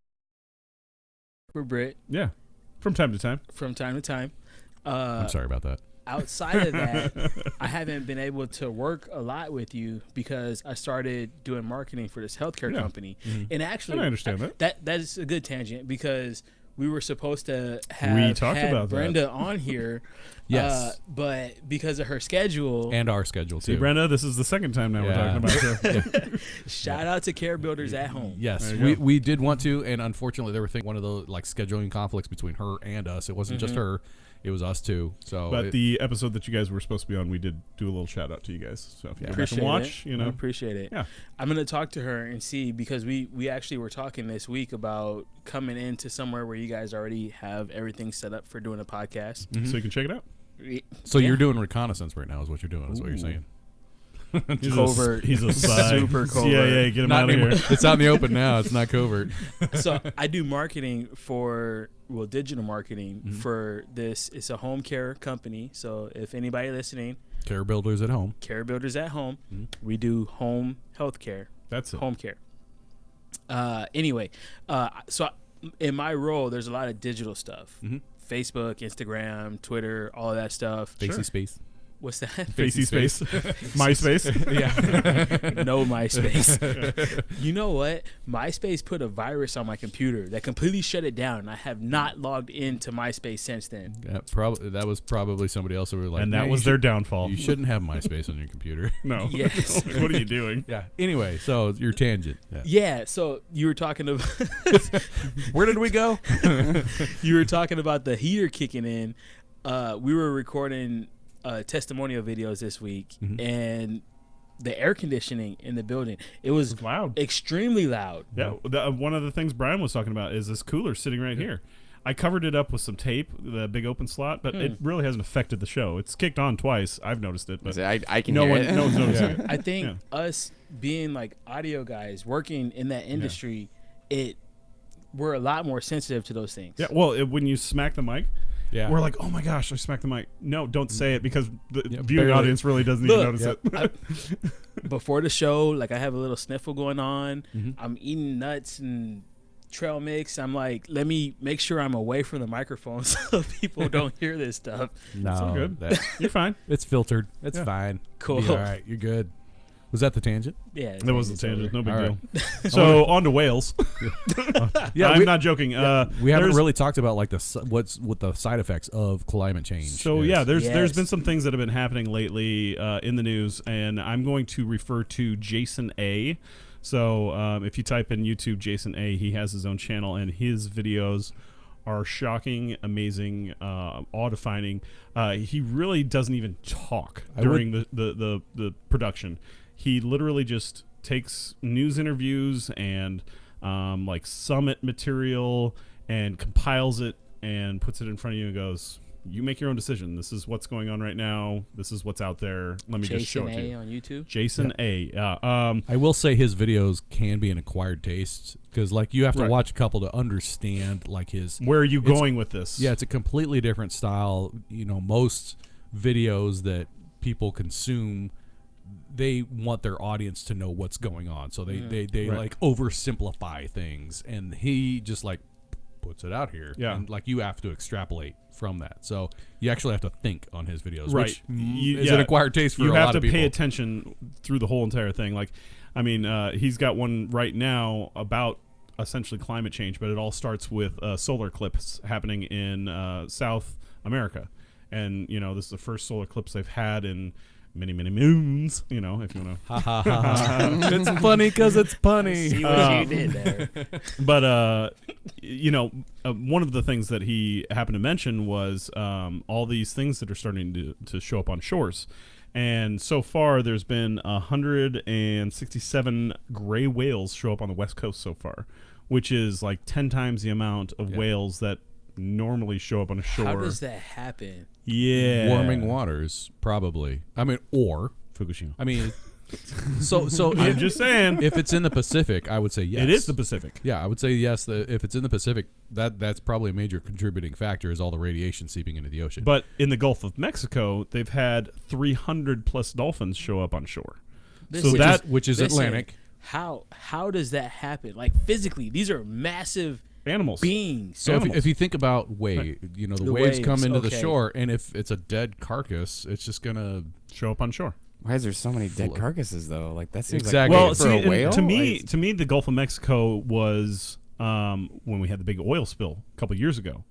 we're Britt. Yeah, from time to time. From time to time. I'm sorry about that. Outside of that, I haven't been able to work a lot with you because I started doing marketing for this healthcare company. Mm-hmm. And actually, I understand that. That is a good tangent because we were supposed to have Brenda on here. Yes. But because of her schedule. And our schedule, too. See, Brenda, this is the second time now we're talking about her. Shout out to Care Builders at Home. Yes, we did want to, and unfortunately, there were one of those like scheduling conflicts between her and us. It wasn't just her. It was us too. So, but the episode that you guys were supposed to be on, we did do a little shout out to you guys. So if you go back and watch, I appreciate it. Yeah, I'm gonna talk to her and see because we actually were talking this week about coming into somewhere where you guys already have everything set up for doing a podcast, so you can check it out. So you're doing reconnaissance right now, is what you're doing. Is what you're saying. Covert. He's a spy. Super covert. CIA, get him out of here. It's out in the open now. It's not covert. So I do marketing digital marketing for this. It's a home care company. So if anybody listening, Care Builders at Home. Care Builders at Home. We do home health care. That's it. Home care. Anyway, so in my role, there's a lot of digital stuff. Facebook, Instagram, Twitter, all of that stuff. Facey Space. What's that? Facey Space. MySpace. Yeah. No MySpace. You know what? MySpace put a virus on my computer that completely shut it down. And I have not logged into MySpace since then. Yeah, that was probably somebody else who were like, and that was their downfall. You shouldn't have MySpace on your computer. No. Yes. What are you doing? Yeah. Anyway, so your tangent. Yeah. So you were talking about where did we go? You were talking about the heater kicking in. We were recording testimonial videos this week, and the air conditioning in the building, it was loud, extremely loud. Yeah, one of the things Brian was talking about is this cooler sitting right here. I covered it up with some tape, the big open slot, but it really hasn't affected the show. It's kicked on twice. I've noticed it, but I can no hear one, it. no one's noticing it. I think us being like audio guys working in that industry, we're a lot more sensitive to those things. Yeah, well, when you smack the mic, we're like, oh my gosh, I smacked the mic. No, don't say it because the viewing audience really doesn't even notice it. Before the show, like I have a little sniffle going on. I'm eating nuts and trail mix. I'm like, let me make sure I'm away from the microphone so people don't hear this stuff. No, it's all good. You're fine. It's filtered. It's fine. Cool. All right, you're good. Was that the tangent? Yeah, that was the tangent. No big deal. Right. So on to whales. I'm not joking. We haven't really talked about like what the side effects of climate change. So there's been some things that have been happening lately in the news, and I'm going to refer to Jason A. So if you type in YouTube Jason A, he has his own channel, and his videos are shocking, amazing, awe-defining. He really doesn't even talk during the production. He literally just takes news interviews and like summit material and compiles it and puts it in front of you and goes, you make your own decision. This is what's going on right now. This is what's out there. Let me just show it to you. Jason A on YouTube? Jason A. I will say his videos can be an acquired taste because like you have to watch a couple to understand like his. Where are you going with this? Yeah, it's a completely different style. You know, most videos that people consume, they want their audience to know what's going on. So they like oversimplify things, and he just like puts it out here. Yeah. And like you have to extrapolate from that. So you actually have to think on his videos, which is an acquired taste for a lot of people. You have to pay attention through the whole entire thing. Like, I mean, he's got one right now about essentially climate change, but it all starts with solar eclipse happening in South America. And, you know, this is the first solar eclipse they've had in many, many moons, you know, if you want to. It's funny because it's punny. See what you did there. But, you know, one of the things that he happened to mention was all these things that are starting to show up on shores. And so far, there's been 167 gray whales show up on the West Coast so far, which is like 10 times the amount of whales that normally show up on a shore. How does that happen? Yeah. Warming waters, probably. I mean, or Fukushima. I mean, so I'm just saying. If it's in the Pacific, I would say yes. It is the Pacific. Yeah, I would say yes. If it's in the Pacific, that's probably a major contributing factor is all the radiation seeping into the ocean. But in the Gulf of Mexico, they've had 300 plus dolphins show up on shore. Which is Atlantic. How does that happen? Like physically, these are massive animals, beings. So if you think about you know, the waves come into the shore, and if it's a dead carcass, it's just gonna show up on shore. Why is there so many dead carcasses though? Like that seems exactly. Like for a whale. To me, the Gulf of Mexico was when we had the big oil spill a couple years ago,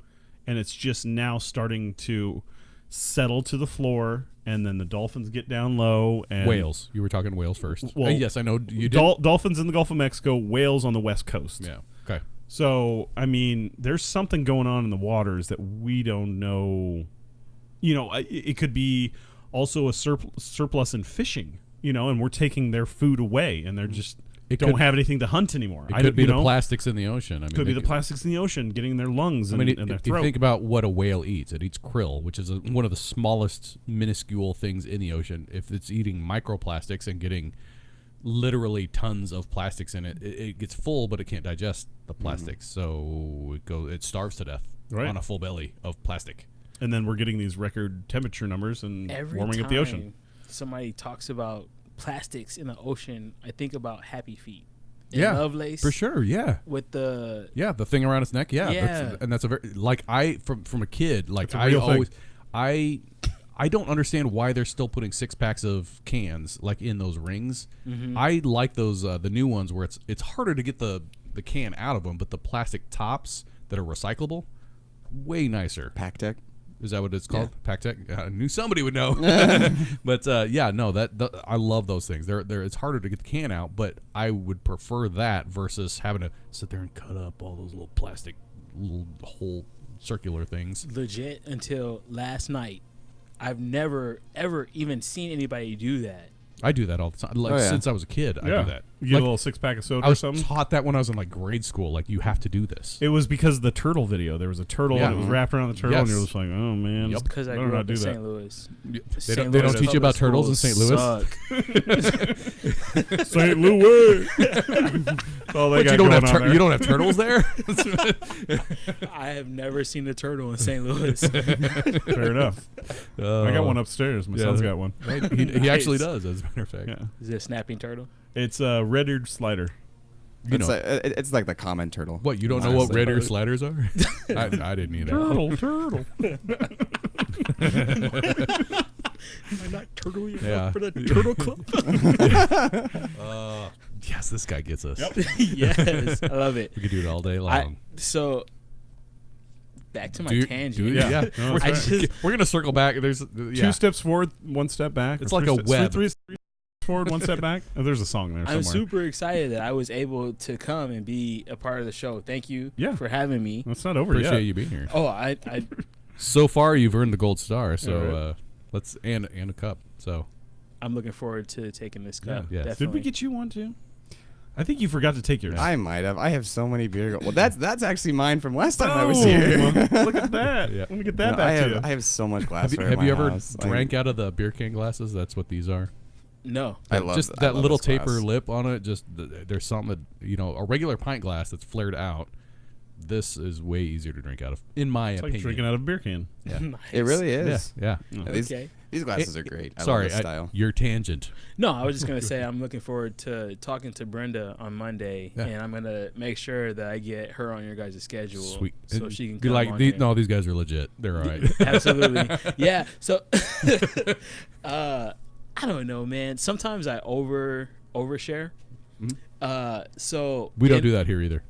and it's just now starting to settle to the floor, and then the dolphins get down low. And whales. You were talking whales first. Well, yes, I know you did. Dolphins in the Gulf of Mexico, whales on the West Coast. Yeah. Okay. So, I mean, there's something going on in the waters that we don't know. You know, it could be also a surplus in fishing, you know, and we're taking their food away, and they're just don't have anything to hunt anymore. It could be the plastics in the ocean. I mean, could be the plastics in the ocean getting their lungs and their throat. If you think about what a whale eats, it eats krill, which is one of the smallest, minuscule things in the ocean. If it's eating microplastics and getting literally tons of plastics in it, it gets full, but it can't digest the plastics, so it starves to death on a full belly of plastic. And then we're getting these record temperature numbers and warming up the ocean. Somebody talks about plastics in the ocean, I think about Happy Feet. Yeah, Lovelace, for sure. Yeah, with the thing around its neck. Yeah. That's a very from a kid. Like I don't understand why they're still putting 6-packs of cans like in those rings. Mm-hmm. I like those the new ones where it's harder to get the can out of them, but the plastic tops that are recyclable, way nicer. Pac-Tec. Is that what it's called? Yeah. Pac-Tec? I knew somebody would know. But I love those things. It's harder to get the can out, but I would prefer that versus having to sit there and cut up all those little plastic little whole circular things. Legit, until last night, I've never ever even seen anybody do that. I do that all the time. Like since I was a kid, I do that. You get a little 6-pack of soda I was or something. taught that when I was in like grade school. Like you have to do this. It was because of the turtle video. There was a turtle and it was wrapped around the turtle, and you're just like, oh man. Yep. Because I grew up in St. Louis. They don't teach you about turtles in St. Louis. St. Louis. But you don't have turtles there. I have never seen a turtle in St. Louis. Fair enough. I got one upstairs. My son's got one. He actually does, as a matter of fact. Yeah. Is it a snapping turtle? It's a red-eared slider. It's like the common turtle. What, you don't know what red-eared sliders are? I didn't either. Turtle. Am I not turtle Yeah. for the turtle club? Yes, this guy gets us. Yep. Yes, I love it. We could do it all day long. So back to my tangent. Yeah. No, We're going to circle back. There's 2 steps forward, 1 step back. It's like a web. 3 steps forward, 1 step back. Oh, there's a song there somewhere. I'm super excited that I was able to come and be a part of the show. Thank you for having me. It's not over Appreciate yet. you being here. Oh, I So far, you've earned the gold star. So right. let's and a cup. So I'm looking forward to taking this cup. Yeah. Definitely. Did we get you one too? I think you forgot to take yours. I might have. I have so many beer. Well, that's actually mine from last time I was here. Look at that. Yeah. Let me get that back to you. I have so much glassware. have in you my ever house. drank out of the beer can glasses? That's what these are. No. I love just I that love little this glass. taper lip on it. Just there's something that a regular pint glass that's flared out. This is way easier to drink out of, in my It's opinion. like drinking out of a beer can. Yeah. Nice. It really is. Yeah. Okay. These glasses are great. I Sorry, love this style. your tangent. No, I was just gonna say I'm looking forward to talking to Brenda on Monday, Yeah. and I'm gonna make sure that I get her on your guys' schedule, Sweet. so she can be come like, on these, here. no, these guys are legit. They're all right. Absolutely, yeah. So, I don't know, man. Sometimes I overshare. So We don't do that here either.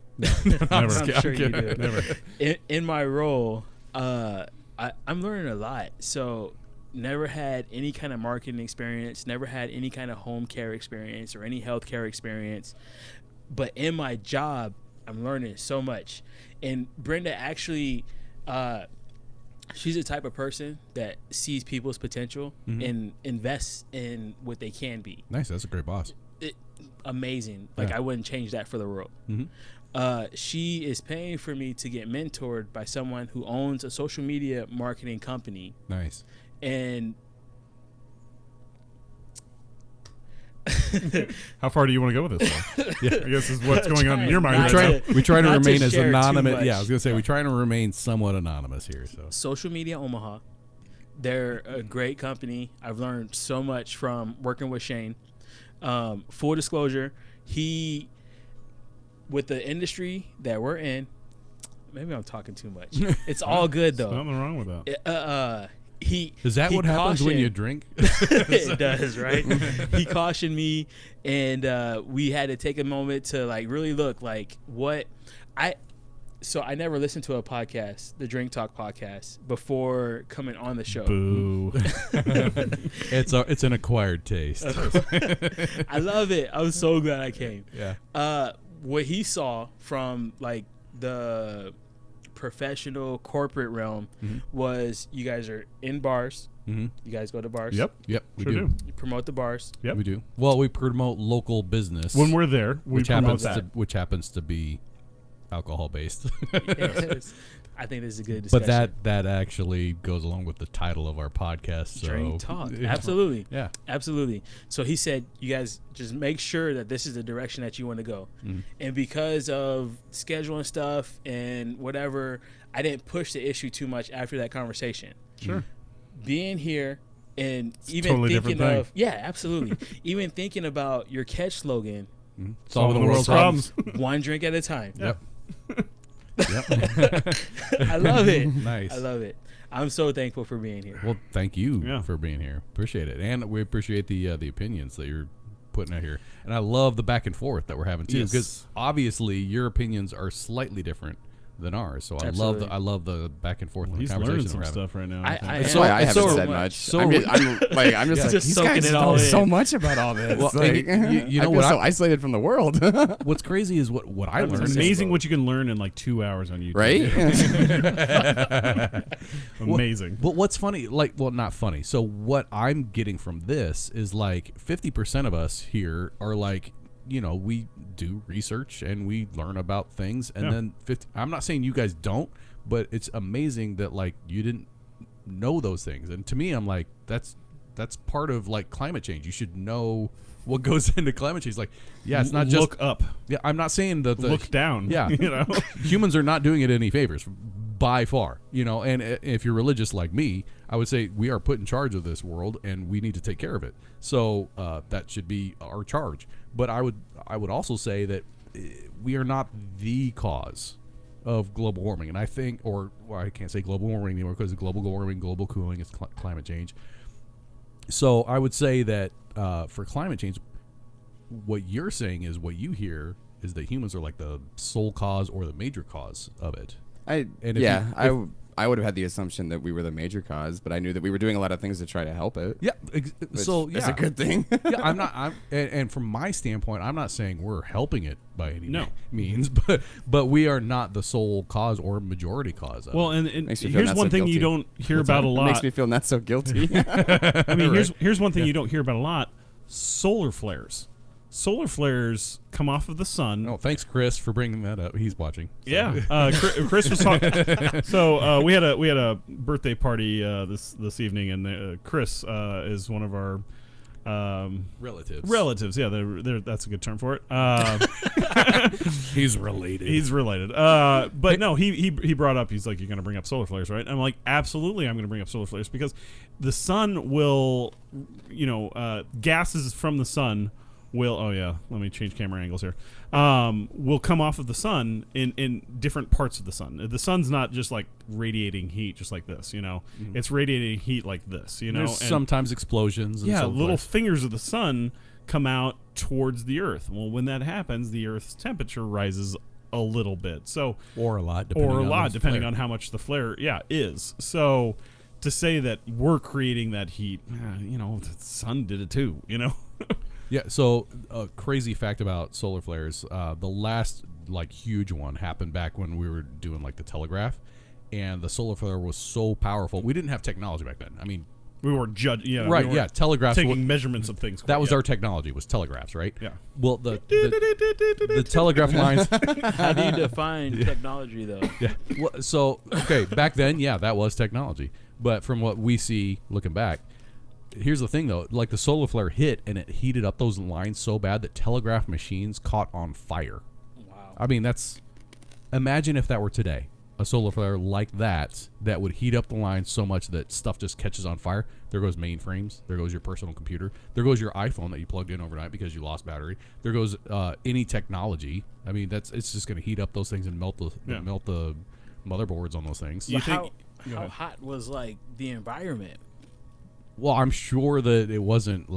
Never. I'm sure you do. Never. In my role, I'm learning a lot. So never had any kind of marketing experience, never had any kind of home care experience or any healthcare experience. But in my job, I'm learning so much. And Brenda actually, she's the type of person that sees people's potential and invests in what they can be. Nice. That's a great boss. Amazing. Like, Yeah. I wouldn't change that for the world. She is paying for me to get mentored by someone who owns a social media marketing company. Nice. And How far do you want to go with this one? I guess is what's going on in your mind Not right to- now. We try to not to remain as share too anonymous. much. Yeah, I was gonna say we try to remain somewhat anonymous here. So Social Media Omaha, they're a great company. I've learned so much from working with Shane. Full disclosure, with the industry that we're in, maybe I'm talking too much. It's all good though. Nothing wrong with that. is that he what happens when you cautioned- drink? It does, right? He cautioned me, and we had to take a moment to like really look like what So I never listened to a podcast, the Drink Talk podcast, before coming on the show. Boo. It's an acquired taste. I love it. I was so glad I came. Yeah. What he saw from like the professional corporate realm was you guys are in bars. You guys go to bars. Yep. We Sure do. do. You promote the bars. Yep. We do. Well, we promote local business When we're there, we which promote happens that. which happens to be alcohol based. Yes. I think this is a good discussion. But that actually goes along with the title of our podcast. So Drink Talk. Absolutely. Yeah. Absolutely. So he said, you guys just make sure that this is the direction that you want to go. And because of schedule and stuff and whatever, I didn't push the issue too much after that conversation. Sure. Being here and a even totally thinking different of, yeah, absolutely. Even thinking about your catch slogan, Solving the world's problems. one drink at a time. Yep. I love it. Nice. I love it. I'm so thankful for being here. Well, thank you Yeah. for being here. Appreciate it, and we appreciate the opinions that you're putting out here. And I love the back and forth that we're having too, Yes. because obviously your opinions are slightly different than ours. So Absolutely. I love the back and forth. Well, he's conversation learning some we're having. stuff right now. That's why I haven't said much. I'm just like Just these soaking guys it all know in. so much about all this. Well, like, you know I feel what so isolated from the world. What's crazy is what I learned. It's amazing what you can learn in like 2 hours on YouTube. Right? Amazing. But what's funny, like, well, not funny. So what I'm getting from this is like 50% of us here are like, we do research and we learn about things, and then 50. I'm not saying you guys don't, but it's amazing that like you didn't know those things. And to me, I'm like, that's part of like climate change. You should know what goes into climate change. Like, yeah, it's not just look up. Yeah, I'm not saying that look down. Yeah, humans are not doing it any favors by far. And if you're religious like me, I would say we are put in charge of this world and we need to take care of it. So that should be our charge. But I would also say that we are not the cause of global warming. And I think, I can't say global warming anymore because global warming, global cooling is climate change. So I would say that for climate change, what you're saying is what you hear is that humans are like the sole cause or the major cause of it. I would have had the assumption that we were the major cause, but I knew that we were doing a lot of things to try to help it. Yeah, so it's a good thing. Yeah, and from my standpoint, I'm not saying we're helping it by any means, but we are not the sole cause or majority cause of it. And here's one thing you don't hear about a lot. It makes me feel not so guilty. I mean, here's one thing you don't hear about a lot: solar flares. Solar flares come off of the sun. Oh, thanks, Chris, for bringing that up. He's watching. So. Yeah, Chris was talking. So we had a birthday party this evening, and Chris is one of our relatives. Relatives, yeah, that's a good term for it. He's related. He's related. But no, he brought up. He's like, "You're going to bring up solar flares, right?" I'm like, "Absolutely, I'm going to bring up solar flares because the sun will, gases from the sun." Let me change camera angles here. Will come off of the sun in different parts of the sun. The sun's not just like radiating heat just like this, Mm-hmm. It's radiating heat like this, There's sometimes explosions. And little fingers of the sun come out towards the Earth. Well, when that happens, the Earth's temperature rises a little bit. So or a lot, depending on how much the flare is. So to say that we're creating that heat, the sun did it too, Yeah, so a crazy fact about solar flares, the last huge one happened back when we were doing the telegraph, and the solar flare was so powerful. We didn't have technology back then. I mean, we were judging, right? Yeah, telegraphs. Taking measurements of things. That was our technology, was telegraphs, right? Yeah. Well, the telegraph lines. How do you define technology, though? Yeah. Well, so back then, that was technology. But from what we see looking back. Here's the thing, though. The solar flare hit, and it heated up those lines so bad that telegraph machines caught on fire. Wow. I mean, imagine if that were today. A solar flare like that would heat up the lines so much that stuff just catches on fire. There goes mainframes. There goes your personal computer. There goes your iPhone that you plugged in overnight because you lost battery. There goes any technology. I mean, it's just going to heat up those things and melt the motherboards on those things. How hot was the environment? Well, I'm sure that it wasn't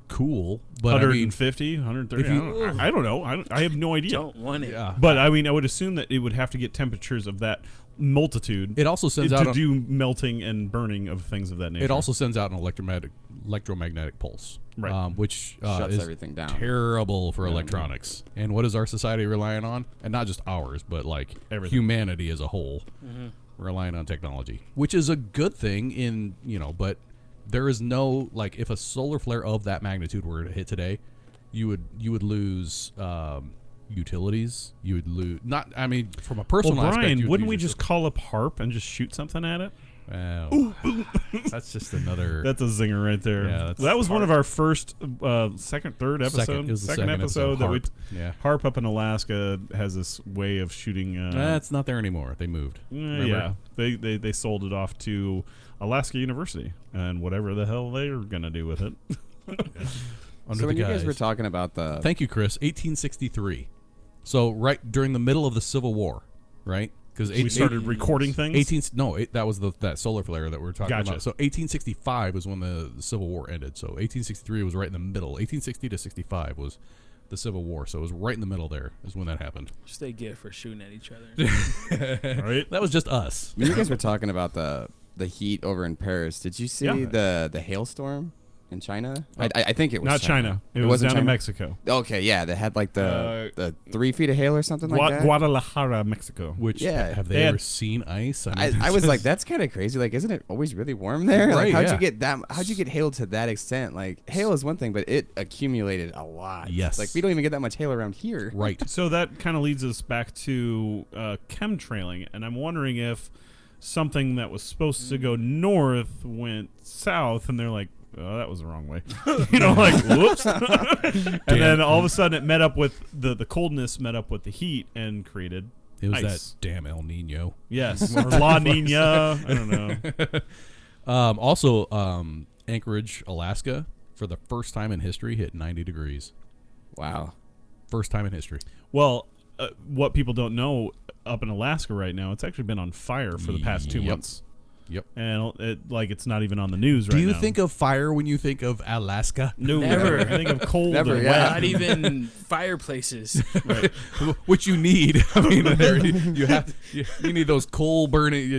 cool, but 150, 130. I don't know. I have no idea. Don't want it. Yeah. But I mean, I would assume that it would have to get temperatures of that multitude. It also sends out to do melting and burning of things of that nature. It also sends out an electromagnetic pulse, right? Which shuts is everything down. Terrible for electronics. And what is our society relying on? And not just ours, but everything. Humanity as a whole, relying on technology, which is a good thing but. There is no if a solar flare of that magnitude were to hit today, you would lose utilities. You would lose from a personal aspect. Brian, wouldn't we just call up HARP and just shoot something at it? That's just another. That's a zinger right there. Yeah, that was one of our first, third episode. Second episode that HARP up in Alaska has this way of shooting. That's not there anymore. They moved. Yeah, they sold it off to Alaska University and whatever the hell they're gonna do with it. So when you guys were talking about thank you, Chris. 1863. So right during the middle of the Civil War, right? Because we started recording things. That was that solar flare that we were talking about. So 1865 was when the Civil War ended. So 1863 was right in the middle. 1860 to 65 was the Civil War. So it was right in the middle there is when that happened. Just they get for shooting at each other. Right? That was just us. When you guys were talking about the heat over in Paris, did you see the hailstorm in China? I think it was not China. It was down in Mexico. Okay, yeah, they had like the 3 feet of hail or something like that. Guadalajara, Mexico. Which have they ever seen ice? I was like, that's kind of crazy. Like, isn't it always really warm there? Right, like, how'd you get hail to that extent? Like, hail is one thing, but it accumulated a lot. Yes. Like, we don't even get that much hail around here. Right. So that kind of leads us back to chemtrailing, and I'm wondering if something that was supposed to go north went south, and they're like, oh, that was the wrong way. Like, whoops. And then all of a sudden it met up with the coldness met up with the heat and created It was ice. that damn El Nino. Yes. Or La Nina. I don't know. Also, Anchorage, Alaska, for the first time in history, hit 90 degrees. Wow. First time in history. Well, what people don't know, up in Alaska right now, it's actually been on fire for the past 2 months. Yep. And it's not you on the news right now. Do you think of fire when you think of Alaska? No. Never. I think of cold Never, and yeah. wet. Not even fireplaces. Right. Which you need. I mean, you need those coal burning.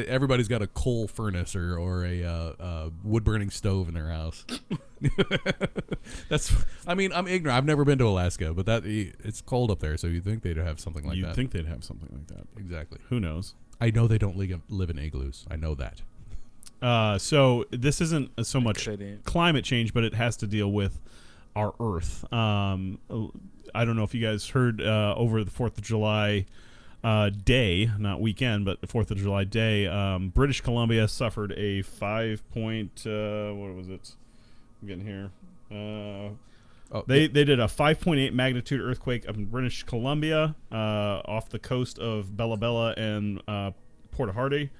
Everybody's got a coal furnace or a wood burning stove in their house. I'm ignorant. I've never been to Alaska, but it's cold up there, so you'd think they'd have something like that. You'd think they'd have something like that. Exactly. Who knows? I know they don't live in igloos. I know that. So this isn't so much Couldn't. climate change, but it has to deal with our Earth. I don't know if you guys heard over the 4th of July day, not weekend, but the 4th of July day, British Columbia suffered a 5 point, what was it? I'm getting here. They did a 5.8 magnitude earthquake up in British Columbia, off the coast of Bella Bella and Port Hardy,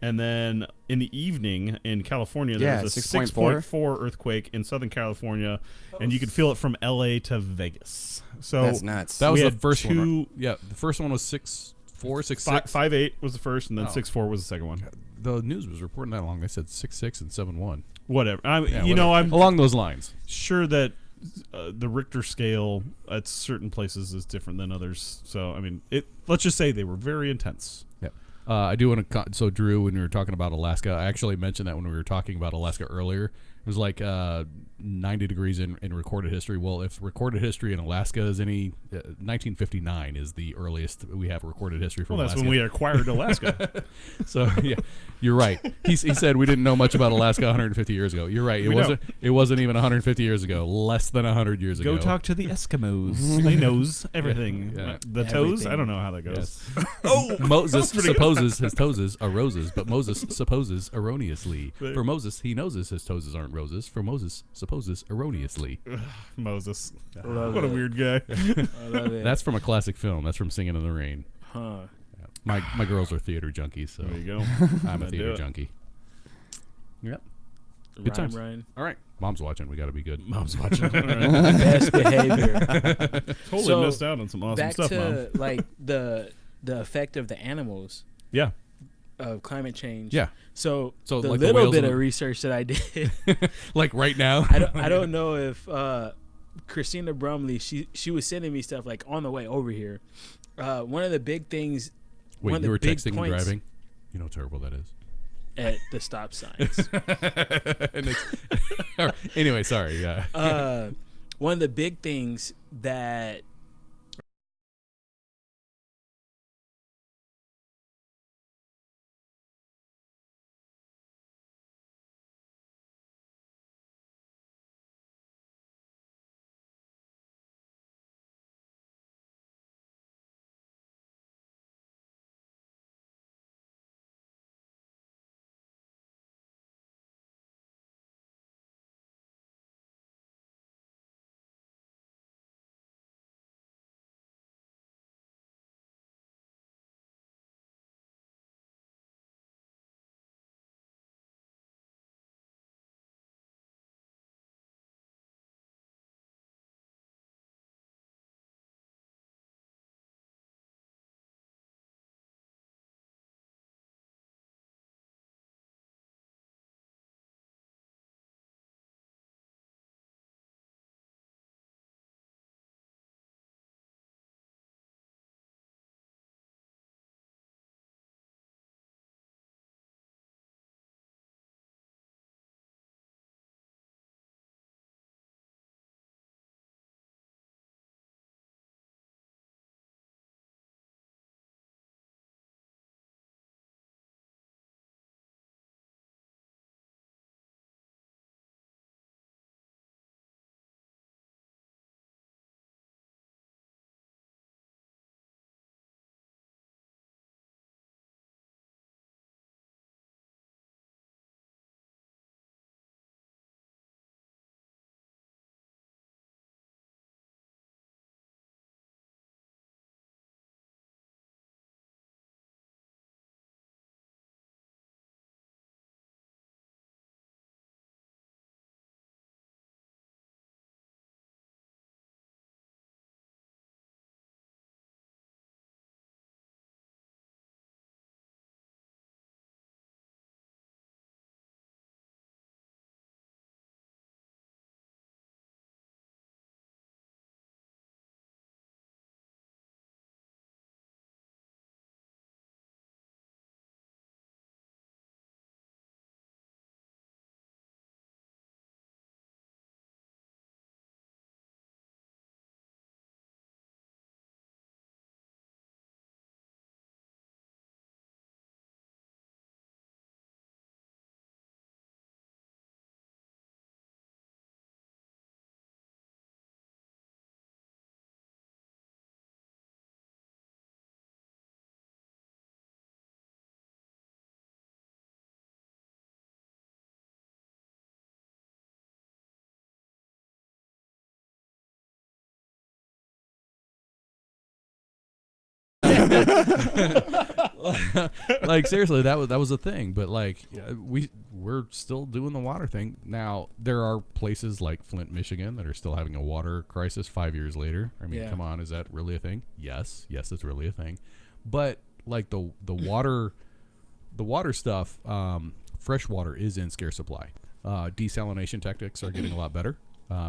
and then in the evening in California there was a 6.4 earthquake in Southern California, and you could feel it from LA to Vegas. So That's nuts. That was we the had first one. two- Right? Yeah, the first one was 6.4, 6.6. 5.8 was the first, and then Oh. 6.4 was the second one. The news was reporting that long. They said 6.6 and 7.1. Whatever. Yeah, whatever. I'm along those lines. sure that the Richter scale at certain places is different than others. So I mean, let's just say they were very intense. Yeah. I do want to. So Drew, when we were talking about Alaska, I actually mentioned that when we were talking about Alaska earlier. It was like 90 degrees in recorded history. Well, if recorded history in Alaska is any, 1959 is the earliest we have recorded history from Well, that's Alaska. when we acquired Alaska. So yeah, you're right. He said we didn't know much about Alaska 150 years ago. You're right. It wasn't even 150 years ago. Less than 100 years ago. Go talk to the Eskimos. They knows everything. Yeah. The toes? I don't know how that goes. Yes. Oh, Moses supposes his toes are roses, but Moses supposes erroneously. For Moses, he knows his toes aren't roses. For Moses, supposes erroneously. Moses. Love What a it. weird guy. I love it. That's from a classic film. That's from Singing in the Rain. Huh. Yeah. My girls are theater junkies, so There you go. I'm a That'd theater do it. junkie. Yep. Good Rhyme, times. Ryan. All right. Mom's watching. We got to be good. Mom's watching. All right. Best behavior. Totally So, missed out on some awesome Back stuff, Mom. to like the effect of the animals Yeah. of climate change. Yeah. So So, the like the little whales bit and of the- research that I did, Like right now. I don't know if Christina Brumley she was sending me stuff like on the way over here. One of the big things. one Wait, of you the were big texting and points driving? You know how terrible that is. at the stop signs. And anyway, sorry. Yeah. One of the big things that Like seriously, that was a thing. But like we're still doing the water thing now. There are places like Flint, Michigan, that are still having a water crisis 5 years later. I mean, come on, is that really a thing? Yes, it's really a thing. But like the water stuff, fresh water is in scarce supply. Desalination techniques are getting a lot better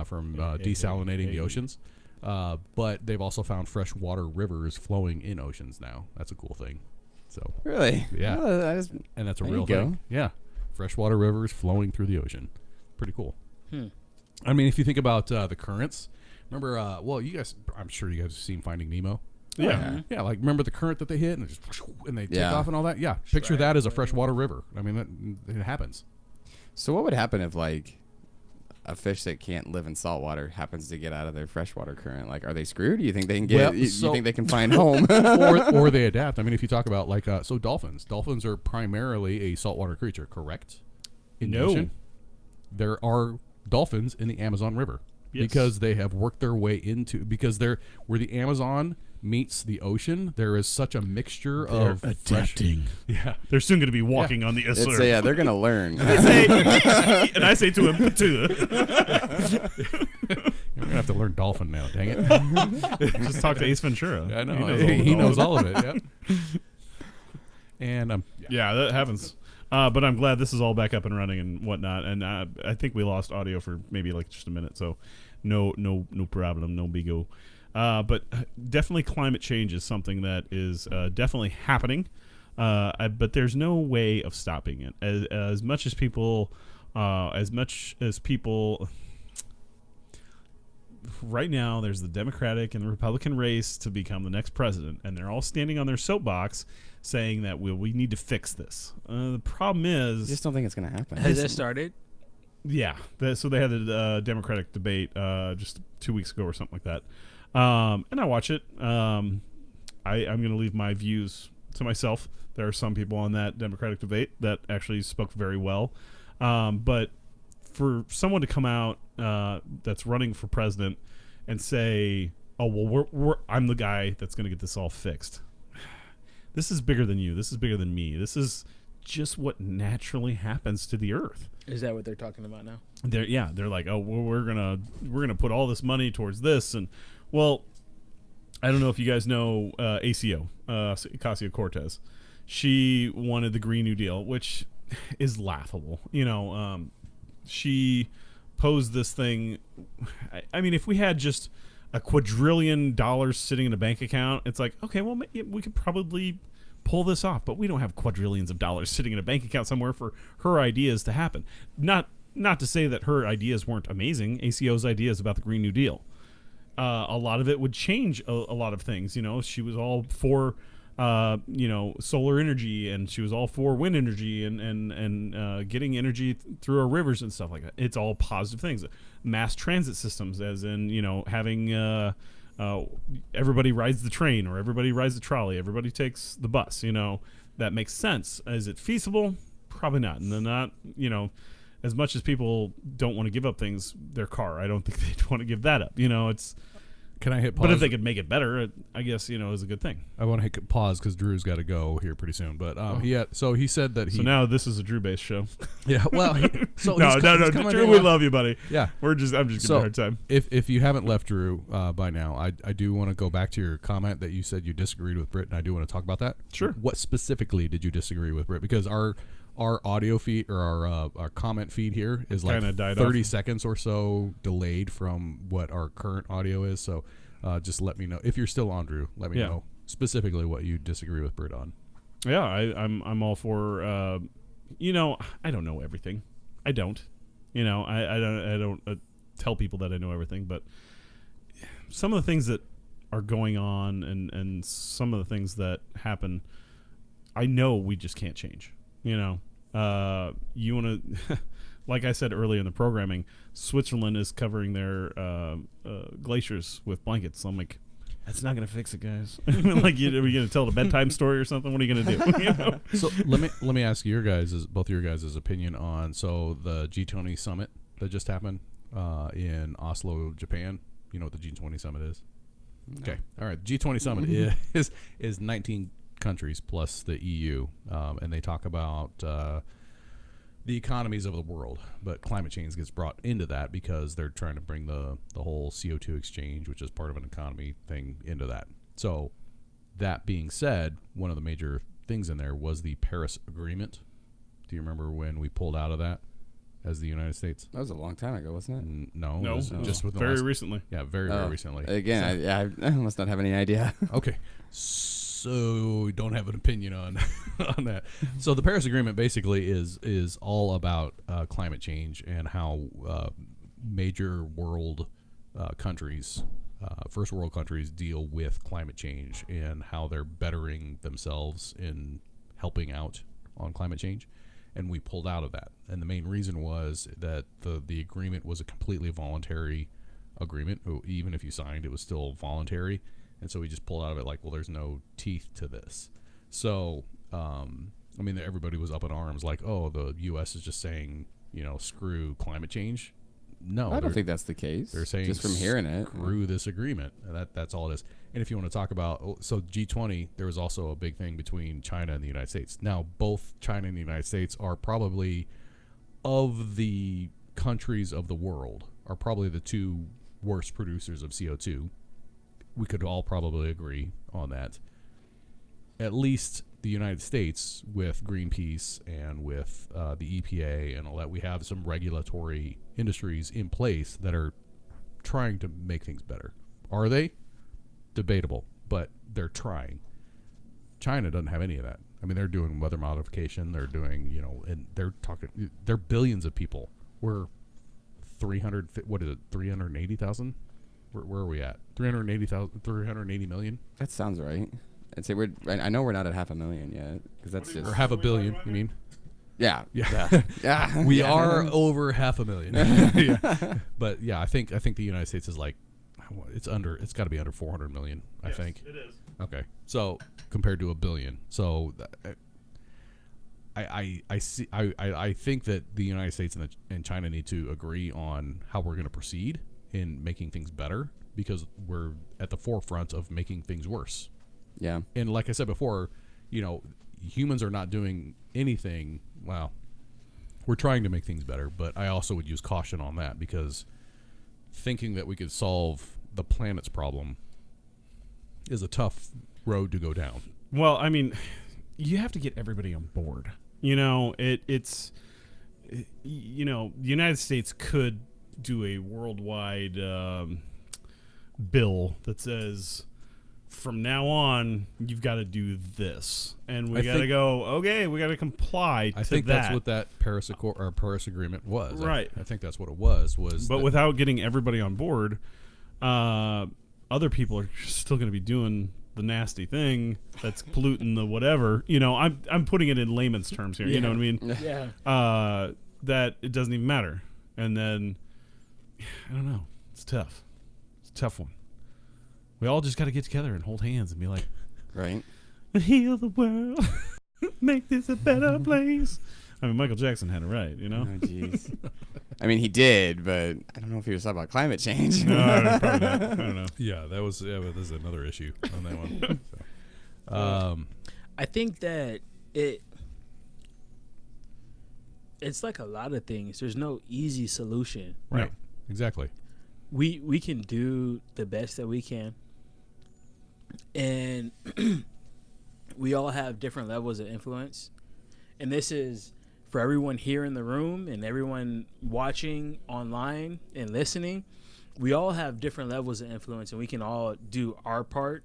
from desalinating the oceans. But they've also found freshwater rivers flowing in oceans now. That's a cool thing. So really, yeah, and that's a real thing. Yeah, freshwater rivers flowing through the ocean. Pretty cool. I mean, if you think about the currents, remember? Well, you guys, I'm sure you guys have seen Finding Nemo. Yeah, yeah. Like remember the current that they hit and they take off and all that. Yeah, picture that as a freshwater river. I mean, it happens. So what would happen if like a fish that can't live in salt water happens to get out of their freshwater current? Like, are they screwed? Do you think they can get? You think they can find home? or they adapt? I mean, if you talk about like so dolphins are primarily a saltwater creature, correct? In the ocean, there are dolphins in the Amazon River because they have worked their way into where the Amazon meets the ocean. There is such a mixture of adapting. Yeah, they're soon going to be walking on the Isler. They're going to learn. And I say to him, you're going to have to learn dolphin now. Dang it! Just talk to Ace Ventura. I know he knows all of it. Yep. And yeah, that happens. But I'm glad this is all back up and running and whatnot. And I think we lost audio for maybe like just a minute, so no problem, no bigo. But definitely climate change is something that is definitely happening. But there's no way of stopping it. As much as people right now, there's the Democratic and the Republican race to become the next president, and they're all standing on their soapbox saying that we need to fix this. The problem is, I just don't think it's going to happen. Has that started? Yeah. So they had a Democratic debate just 2 weeks ago or something like that. And I watch it. I'm going to leave my views to myself. There are some people on that Democratic debate that actually spoke very well. But for someone to come out that's running for president and say, "Oh well, I'm the guy that's going to get this all fixed." This is bigger than you. This is bigger than me. This is just what naturally happens to the earth. Is that what they're talking about now? They're like, "Oh, well, we're gonna put all this money towards this," and well, I don't know if you guys know ACO, Ocasio-Cortez. She wanted the Green New Deal, which is laughable. She posed this thing. I mean, if we had just a quadrillion dollars sitting in a bank account, it's like, okay, well, we could probably pull this off, but we don't have quadrillions of dollars sitting in a bank account somewhere for her ideas to happen. Not to say that her ideas weren't amazing. ACO's ideas about the Green New Deal. A lot of it would change a lot of things. She was all for solar energy, and she was all for wind energy and getting energy through our rivers and stuff like that. It's all positive things. Mass transit systems, as in having everybody rides the train or everybody rides the trolley, everybody takes the bus. That makes sense. Is it feasible? Probably not. And then not as much as people don't want to give up their car, I don't think they'd want to give that up. It's. Can I hit pause? But if they could make it better, I guess, is a good thing. I want to hit pause because Drew's got to go here pretty soon. But so he said that So now this is a Drew-based show. Yeah, well, no, Drew, we love you, buddy. Yeah. I'm just giving you a hard time. If you haven't left Drew by now, I do want to go back to your comment that you said you disagreed with Britt, and I do want to talk about that. Sure. What specifically did you disagree with Britt? Because our audio feed or our comment feed here is like 30 seconds or so delayed from what our current audio is. So just let me know if you're still on, Drew. Let me know specifically what you disagree with Britt on. Yeah, I'm all for. I don't know everything. I don't. I don't tell people that I know everything, but some of the things that are going on and some of the things that happen, I know we just can't change. You want to, like I said earlier in the programming, Switzerland is covering their glaciers with blankets. So I'm like, that's not going to fix it, guys. Are we going to tell a bedtime story or something? What are you going to do? So let me ask both your guys' opinion on the G20 summit that just happened in Oslo, Japan. You know what the G20 summit is? Okay. All right. G20 summit is 19 countries plus the EU, and they talk about the economies of the world. But climate change gets brought into that because they're trying to bring the whole CO2 exchange, which is part of an economy thing, into that. So that being said, one of the major things in there was the Paris Agreement. Do you remember when we pulled out of that as the United States? That was a long time ago, wasn't it? No, it was just within very recently. Yeah, very recently. Again, I must not have any idea. Okay. So don't have an opinion on on that. So the Paris Agreement basically is all about climate change and how major world countries, first world countries, deal with climate change and how they're bettering themselves in helping out on climate change. And we pulled out of that. And the main reason was that the agreement was a completely voluntary agreement. Even if you signed, it was still voluntary. And so we just pulled out of it like, well, there's no teeth to this. So, I mean, everybody was up in arms like, oh, the U.S. is just saying, screw climate change. No. I don't think that's the case. They're saying just from hearing it. Screw this agreement. And that's all it is. And if you want to talk about, so G20, there was also a big thing between China and the United States. Now, both China and the United States are probably, of the countries of the world, are probably the two worst producers of CO2. We could all probably agree on that. At least the United States, with Greenpeace and with the EPA and all that, we have some regulatory industries in place that are trying to make things better. Are they? Debatable, but they're trying. China doesn't have any of that. I mean, they're doing weather modification. They're doing, and they're billions of people. We're 380,000? Where are we at? 380 million? That sounds right. I'd say I know we're not at 500,000 yet, because that's just... Or 500 million, you mean? Yeah. Yeah. We are over 500,000. Yeah. But yeah, I think the United States is like, it's got to be under 400 million, I think. It is. Okay. So compared to a billion. So I think that the United States and China need to agree on how we're going to proceed in making things better, because we're at the forefront of making things worse. Yeah. And like I said before, humans are not doing anything. Well, we're trying to make things better, but I also would use caution on that, because thinking that we could solve the planet's problem is a tough road to go down. Well, I mean, you have to get everybody on board. The United States could do a worldwide bill that says, from now on, you've got to do this, and we got to go. Okay, we got to comply. I think that's what that Paris Agreement was. Right. I think that's what it was. But without getting everybody on board, other people are still going to be doing the nasty thing that's polluting the whatever. I'm putting it in layman's terms here. Yeah. You know what I mean? Yeah. That it doesn't even matter, and then I don't know. It's tough. It's a tough one. We all just got to get together and hold hands and be like, right, heal the world, make this a better place. I mean, Michael Jackson had it right, Oh, jeez. I mean, he did, but I don't know if he was talking about climate change. No, probably not. I don't know. Yeah, this is another issue on that one. So, I think that it's like a lot of things. There's no easy solution. right, exactly. We can do the best that we can, and we all have different levels of influence, and this is for everyone here in the room and everyone watching online and listening. We all have different levels of influence, and we can all do our part,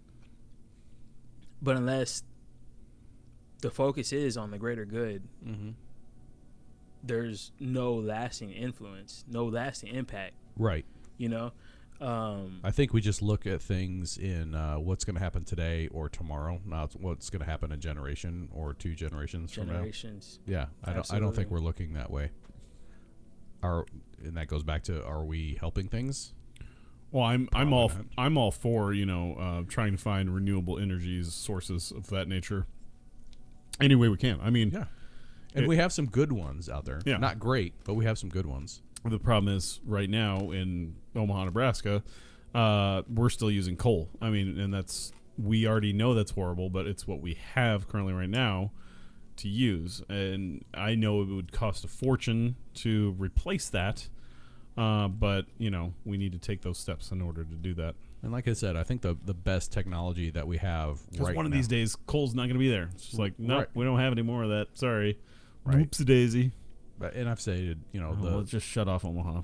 but unless the focus is on the greater good, there's no lasting influence, no lasting impact. Right. I think we just look at things in what's going to happen today or tomorrow, not what's going to happen a generation or two generations from now. Yeah, I don't think we're looking that way. And that goes back to, are we helping things? Well, I'm all for trying to find renewable energies, sources of that nature, any way we can. I mean, yeah, and we have some good ones out there. Yeah. Not great, but we have some good ones. The problem is right now in Omaha, Nebraska, we're still using coal. I mean, and we already know that's horrible, but it's what we have currently right now to use. And I know it would cost a fortune to replace that, but we need to take those steps in order to do that. And like I said, I think the best technology that we have right one of now, these days, coal's not going to be there. It's just like, no, Right. we don't have any more of that. Sorry. Right. Whoopsie daisy. and I've stated, Let's just shut off Omaha.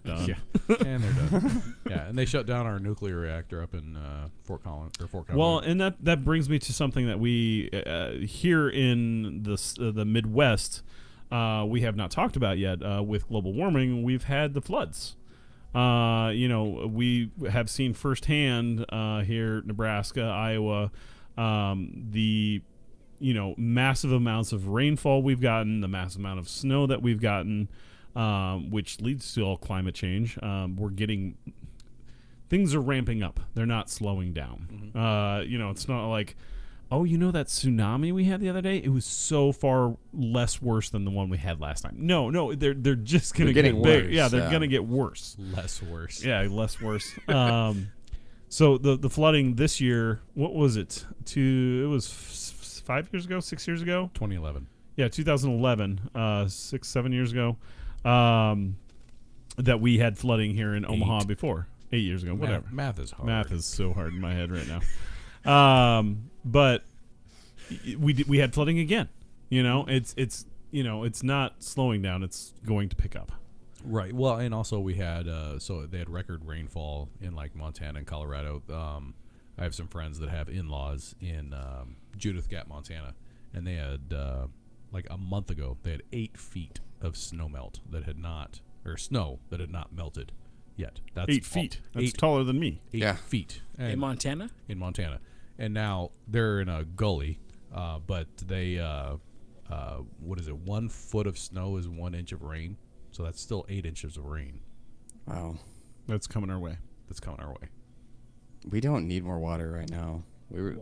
Done. Yeah, and they're done. Yeah, and they shut down our nuclear reactor up in Fort Collins. Well, and that brings me to something that we here in the Midwest we have not talked about yet. With global warming, we've had the floods. We have seen firsthand here, Nebraska, Iowa, the massive amounts of rainfall we've gotten, the massive amount of snow that we've gotten, which leads to all climate change. Things are ramping up. They're not slowing down. Mm-hmm. It's not like, that tsunami we had the other day, it was so far less worse than the one we had last time. No, they're just going to get big. Yeah, they're going to get worse. Less worse. Yeah, less worse. So the flooding this year, what was it? It was 5 years ago, 6 years ago? 2011. Yeah, 2011, 6, 7 years ago, that we had flooding here in Omaha before. 8 years ago, whatever. Math is hard. Math is so hard in my head right now. But we had flooding again. It's not slowing down. It's going to pick up. Right. Well, and also we had so they had record rainfall in like Montana and Colorado. I have some friends that have in-laws in Judith Gap, Montana, and they had like a month ago they had 8 feet of snow that had not melted yet. That's 8 feet. That's taller than me. 8 feet in Montana. In Montana, and now they're in a gully, but they 1 foot of snow is 1 inch of rain, so that's still 8 inches of rain. Wow, that's coming our way. We don't need more water right now. We were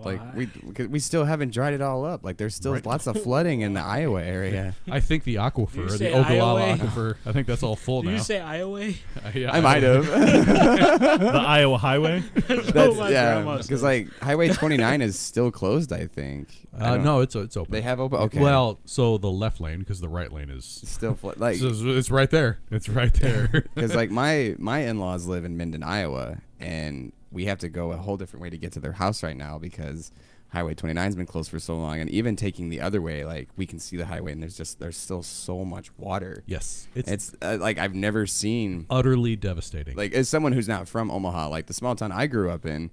we still haven't dried it all up. Like there's still lots of flooding in the Iowa area. I think the aquifer, the Ogallala aquifer, I think that's all full now. Did you say Iowa? Yeah, I might have. The Iowa Highway. Because Highway 29 is still closed. I think. No, it's open. They have open. Okay. Well, so the left lane, because the right lane is still so it's right there. It's right there. Because my in-laws live in Minden, Iowa, and we have to go a whole different way to get to their house right now because Highway 29 has been closed for so long. And even taking the other way, we can see the highway, and there's still so much water. Yes, it's I've never seen utterly devastating. As someone who's not from Omaha, the small town I grew up in,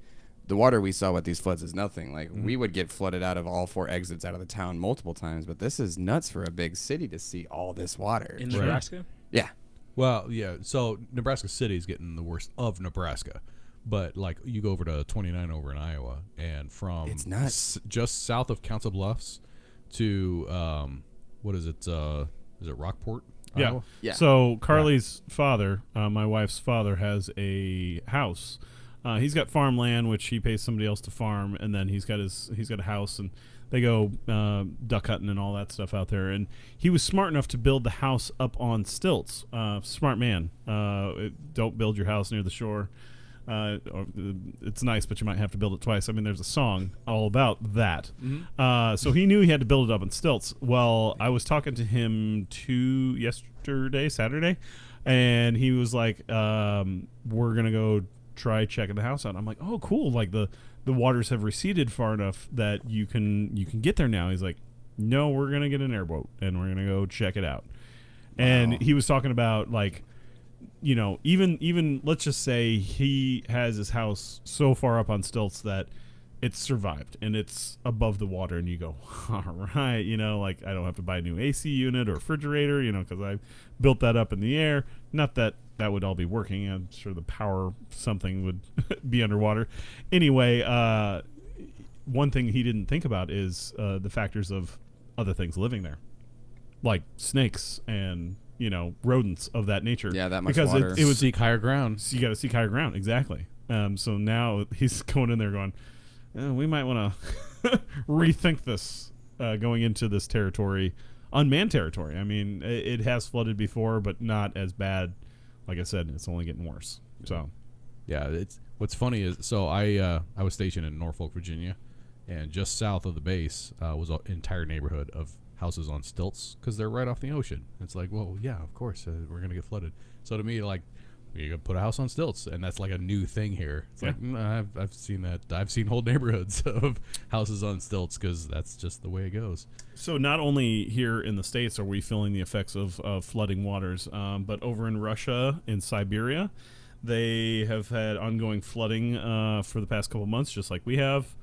the water we saw with these floods is nothing. We would get flooded out of all 4 exits out of the town multiple times, but this is nuts for a big city to see all this water. In Nebraska? Yeah. Well, yeah. So Nebraska City is getting the worst of Nebraska. But you go over to 29 over in Iowa, and from it's nuts. Just south of Council Bluffs to what is it? Is it Rockport? Yeah. Yeah. So Carly's father, my wife's father, has a house. He's got farmland which he pays somebody else to farm, and then he's got a house, and they go duck hunting and all that stuff out there. And he was smart enough to build the house up on stilts. Smart man. Don't build your house near the shore. It's nice, but you might have to build it twice. I mean, there's a song all about that. Mm-hmm. So he knew he had to build it up on stilts. Well, I was talking to him Saturday, and he was like, we're going to go try checking the house out. I'm like, oh, cool. The waters have receded far enough that you can get there now. He's like, no, we're going to get an airboat, and we're going to go check it out. Wow. And he was talking about, even let's just say he has his house so far up on stilts that it's survived and it's above the water, and you go, all right, I don't have to buy a new AC unit or refrigerator, because I built that up in the air. Not that would all be working. I'm sure the power something would be underwater. Anyway, one thing he didn't think about is the factors of other things living there, like snakes and rodents of that nature. Yeah, that much because water. It would seek higher ground. So you got to seek higher ground, exactly. So now he's going in there going, we might want to rethink this going into this territory, unmanned territory. I mean, it has flooded before, but not as bad. Like I said, it's only getting worse. So, yeah, What's funny is, so I was stationed in Norfolk, Virginia, and just south of the base was an entire neighborhood of houses on stilts because they're right off the ocean. It's like, well, yeah, of course, we're gonna get flooded. So to me, like, you gotta put a house on stilts, and that's like a new thing here. It's like, I've seen that. I've seen whole neighborhoods of houses on stilts because that's just the way it goes. So not only here in the States are we feeling the effects of flooding waters, but over in Russia, in Siberia, they have had ongoing flooding for the past couple of months, just like we have.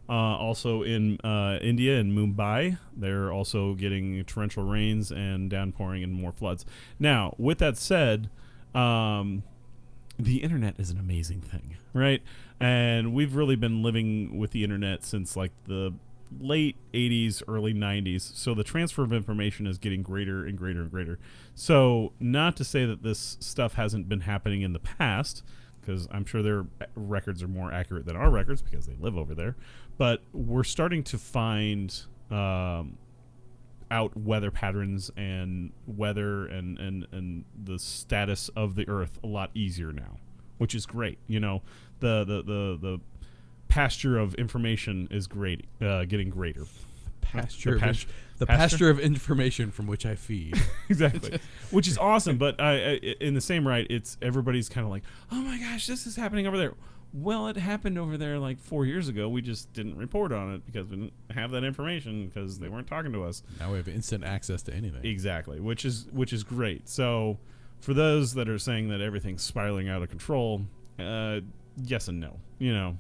Also in India, in Mumbai, they're also getting torrential rains and downpouring and more floods. Now, with that said, the internet is an amazing thing, right? And we've really been living with the internet since like the late 80s, early 90s. So the transfer of information is getting greater and greater and greater. So not to say that this stuff hasn't been happening in the past, because I'm sure their records are more accurate than our records because they live over there. But we're starting to find out weather patterns and weather and the status of the Earth a lot easier now, which is great. You know, the pasture of information is great, getting greater. The pasture of information from which I feed. Exactly, which is awesome. But in the same right, it's everybody's kind of like, oh my gosh, this is happening over there. Well, it happened over there like 4 years ago. We just didn't report on it because we didn't have that information because they weren't talking to us. Now we have instant access to anything. Exactly, which is great. So for those that are saying that everything's spiraling out of control, yes and no. You know,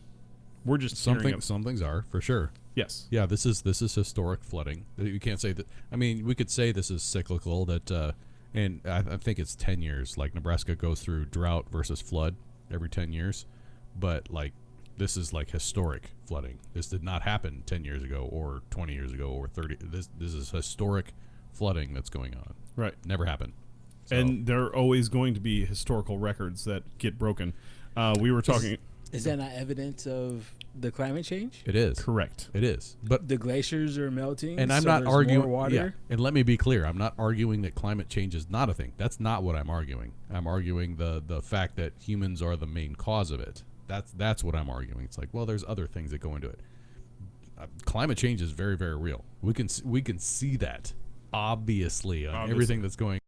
we're just some things are for sure. Yes. Yeah, this is historic flooding. You can't say that. I mean, we could say this is cyclical. That, and I think it's 10 years. Like Nebraska goes through drought versus flood every 10 years, but like this is like historic flooding. This did not happen 10 years ago or 20 years ago or 30. This is historic flooding that's going on. Right. Never happened. So. And there are always going to be historical records that get broken. We were talking. Is that not evidence of the climate change? It is. Correct. It is. But the glaciers are melting, and I'm so not there's arguing. more water. Yeah, and let me be clear. I'm not arguing that climate change is not a thing. That's not what I'm arguing. I'm arguing the fact that humans are the main cause of it. That's what I'm arguing. It's like, well, there's other things that go into it. Climate change is very, very real. We can see that obviously on everything that's going.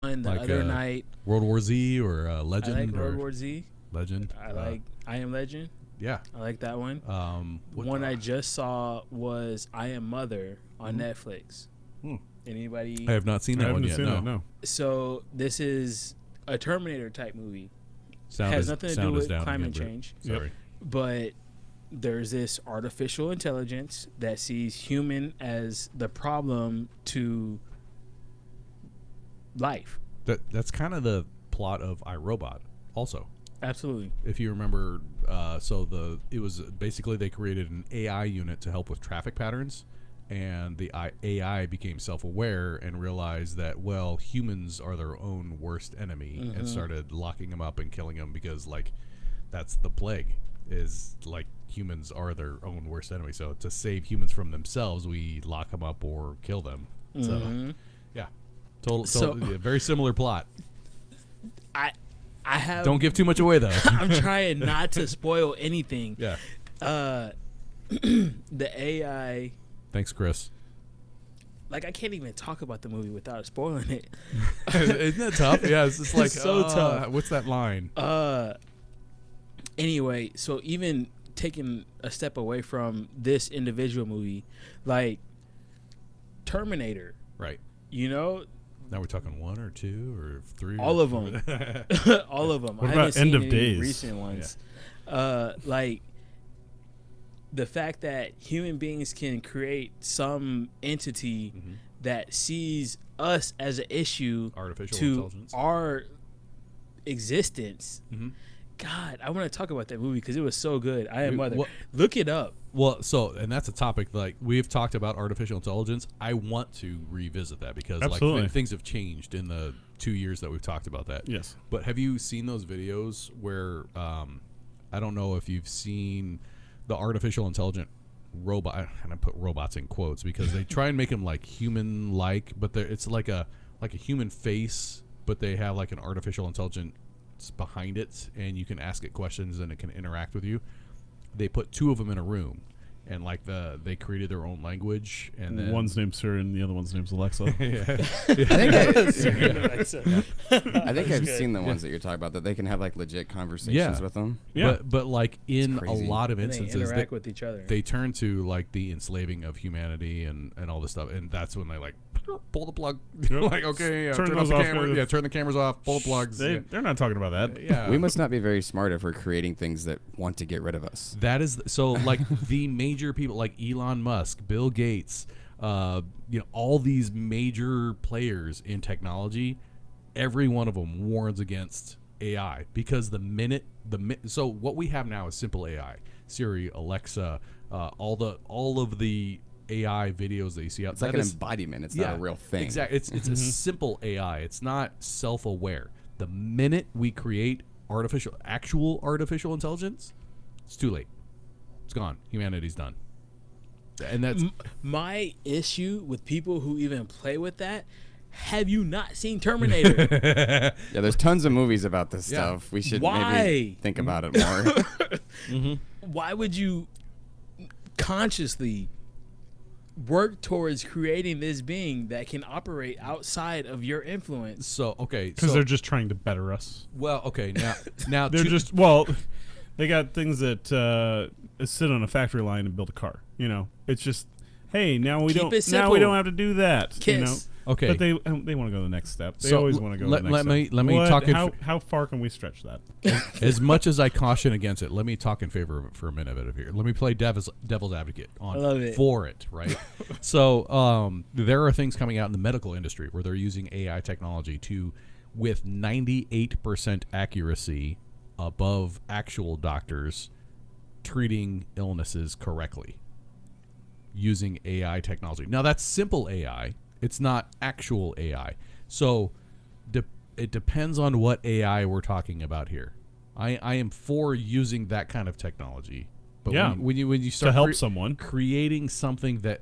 The Like other night, World War Z or Legend. I like or World War Z. Legend. I like I Am Legend. Yeah. I like that one. What One I just saw was I Am Mother on Netflix. Anybody? I have not seen that one yet. No. So this is a Terminator type movie. Sound has is- nothing to sound do is with down climate again, Britt. change. Sorry. But there's this artificial intelligence that sees human as the problem to life. That's kind of the plot of iRobot also. Absolutely. If you remember, it was basically they created an AI unit to help with traffic patterns, and the AI became self-aware and realized that, well, humans are their own worst enemy, and started locking them up and killing them because, like, that's the plague, is like humans are their own worst enemy. So to save humans from themselves, we lock them up or kill them. So yeah, yeah, very similar plot. I have. Don't give too much away though. I'm trying not to spoil anything. Yeah. The AI. Thanks, Chris. Like, I can't even talk about the movie without spoiling it. Isn't that tough? Yeah, it's just like so tough. What's that line? Anyway, so even taking a step away from this individual movie, like Terminator, Right. you know, Now we're talking 1 or 2 or 3. all of them, all of them. What I about haven't End seen of any Days? recent ones. Like the fact that human beings can create some entity that sees us as an issue Artificial to intelligence. our existence God, I want to talk about that movie because it was so good. I Am Mother. What- Look it up. Well, and that's a topic like we've talked about artificial intelligence. I want to revisit that because Absolutely. like things have changed in the 2 years that we've talked about that. Yes. But have you seen those videos where I don't know if you've seen the artificial intelligent robot, and I put robots in quotes because they try and make them like human-like, but it's like a human face, but they have like an artificial intelligence behind it, and you can ask it questions and it can interact with you. They put 2 of them in a room, and like they created their own language, and then One's name's Sir and the other one's name's Alexa. I think I've seen the ones that you're talking about, that they can have like legit conversations with them. Yeah. But like in a crazy. lot of And they instances, interact with each other. they turn to like the enslaving of humanity and all this stuff, and that's when they like pull the plug. Yep. Like, okay, yeah, Turn turn off those the off, camera. guys. Yeah, turn the cameras off. Pull the plugs. They're not talking about that. yeah. We must not be very smart if we're creating things that want to get rid of us. That is so like the major people like Elon Musk, Bill Gates, all these major players in technology. Every one of them warns against AI because so what we have now is simple AI, Siri, Alexa, all of the AI videos that you see out. It's like an embodiment. It's not a real thing. Exactly. It's a simple AI. It's not self-aware. The minute we create actual artificial intelligence, it's too late. It's gone. Humanity's done. And that's my issue with people who even play with that. Have you not seen Terminator? Yeah, there's tons of movies about this Yeah. stuff. We should Why? maybe think about it more. Why would you consciously work towards creating this being that can operate outside of your influence? so okay. Because So they're just trying to better us. well, okay. Now They're just they got things that sit on a factory line and build a car. It's just, hey, now we Keep don't it simple. have to do that. Kiss. okay. But they want to go to the next step. They So always want to go to the next step. let me talk in How far can we stretch that? as much as I caution against it, let me talk in favor of it for a minute of here. Let me play devil's advocate I love it. for it, right? So there are things coming out in the medical industry where they're using AI technology with 98% accuracy above actual doctors treating illnesses correctly using AI technology. Now that's simple AI. It's not actual AI. So it depends on what AI we're talking about here. I am for using that kind of technology. But Yeah. when you start To help someone. creating something that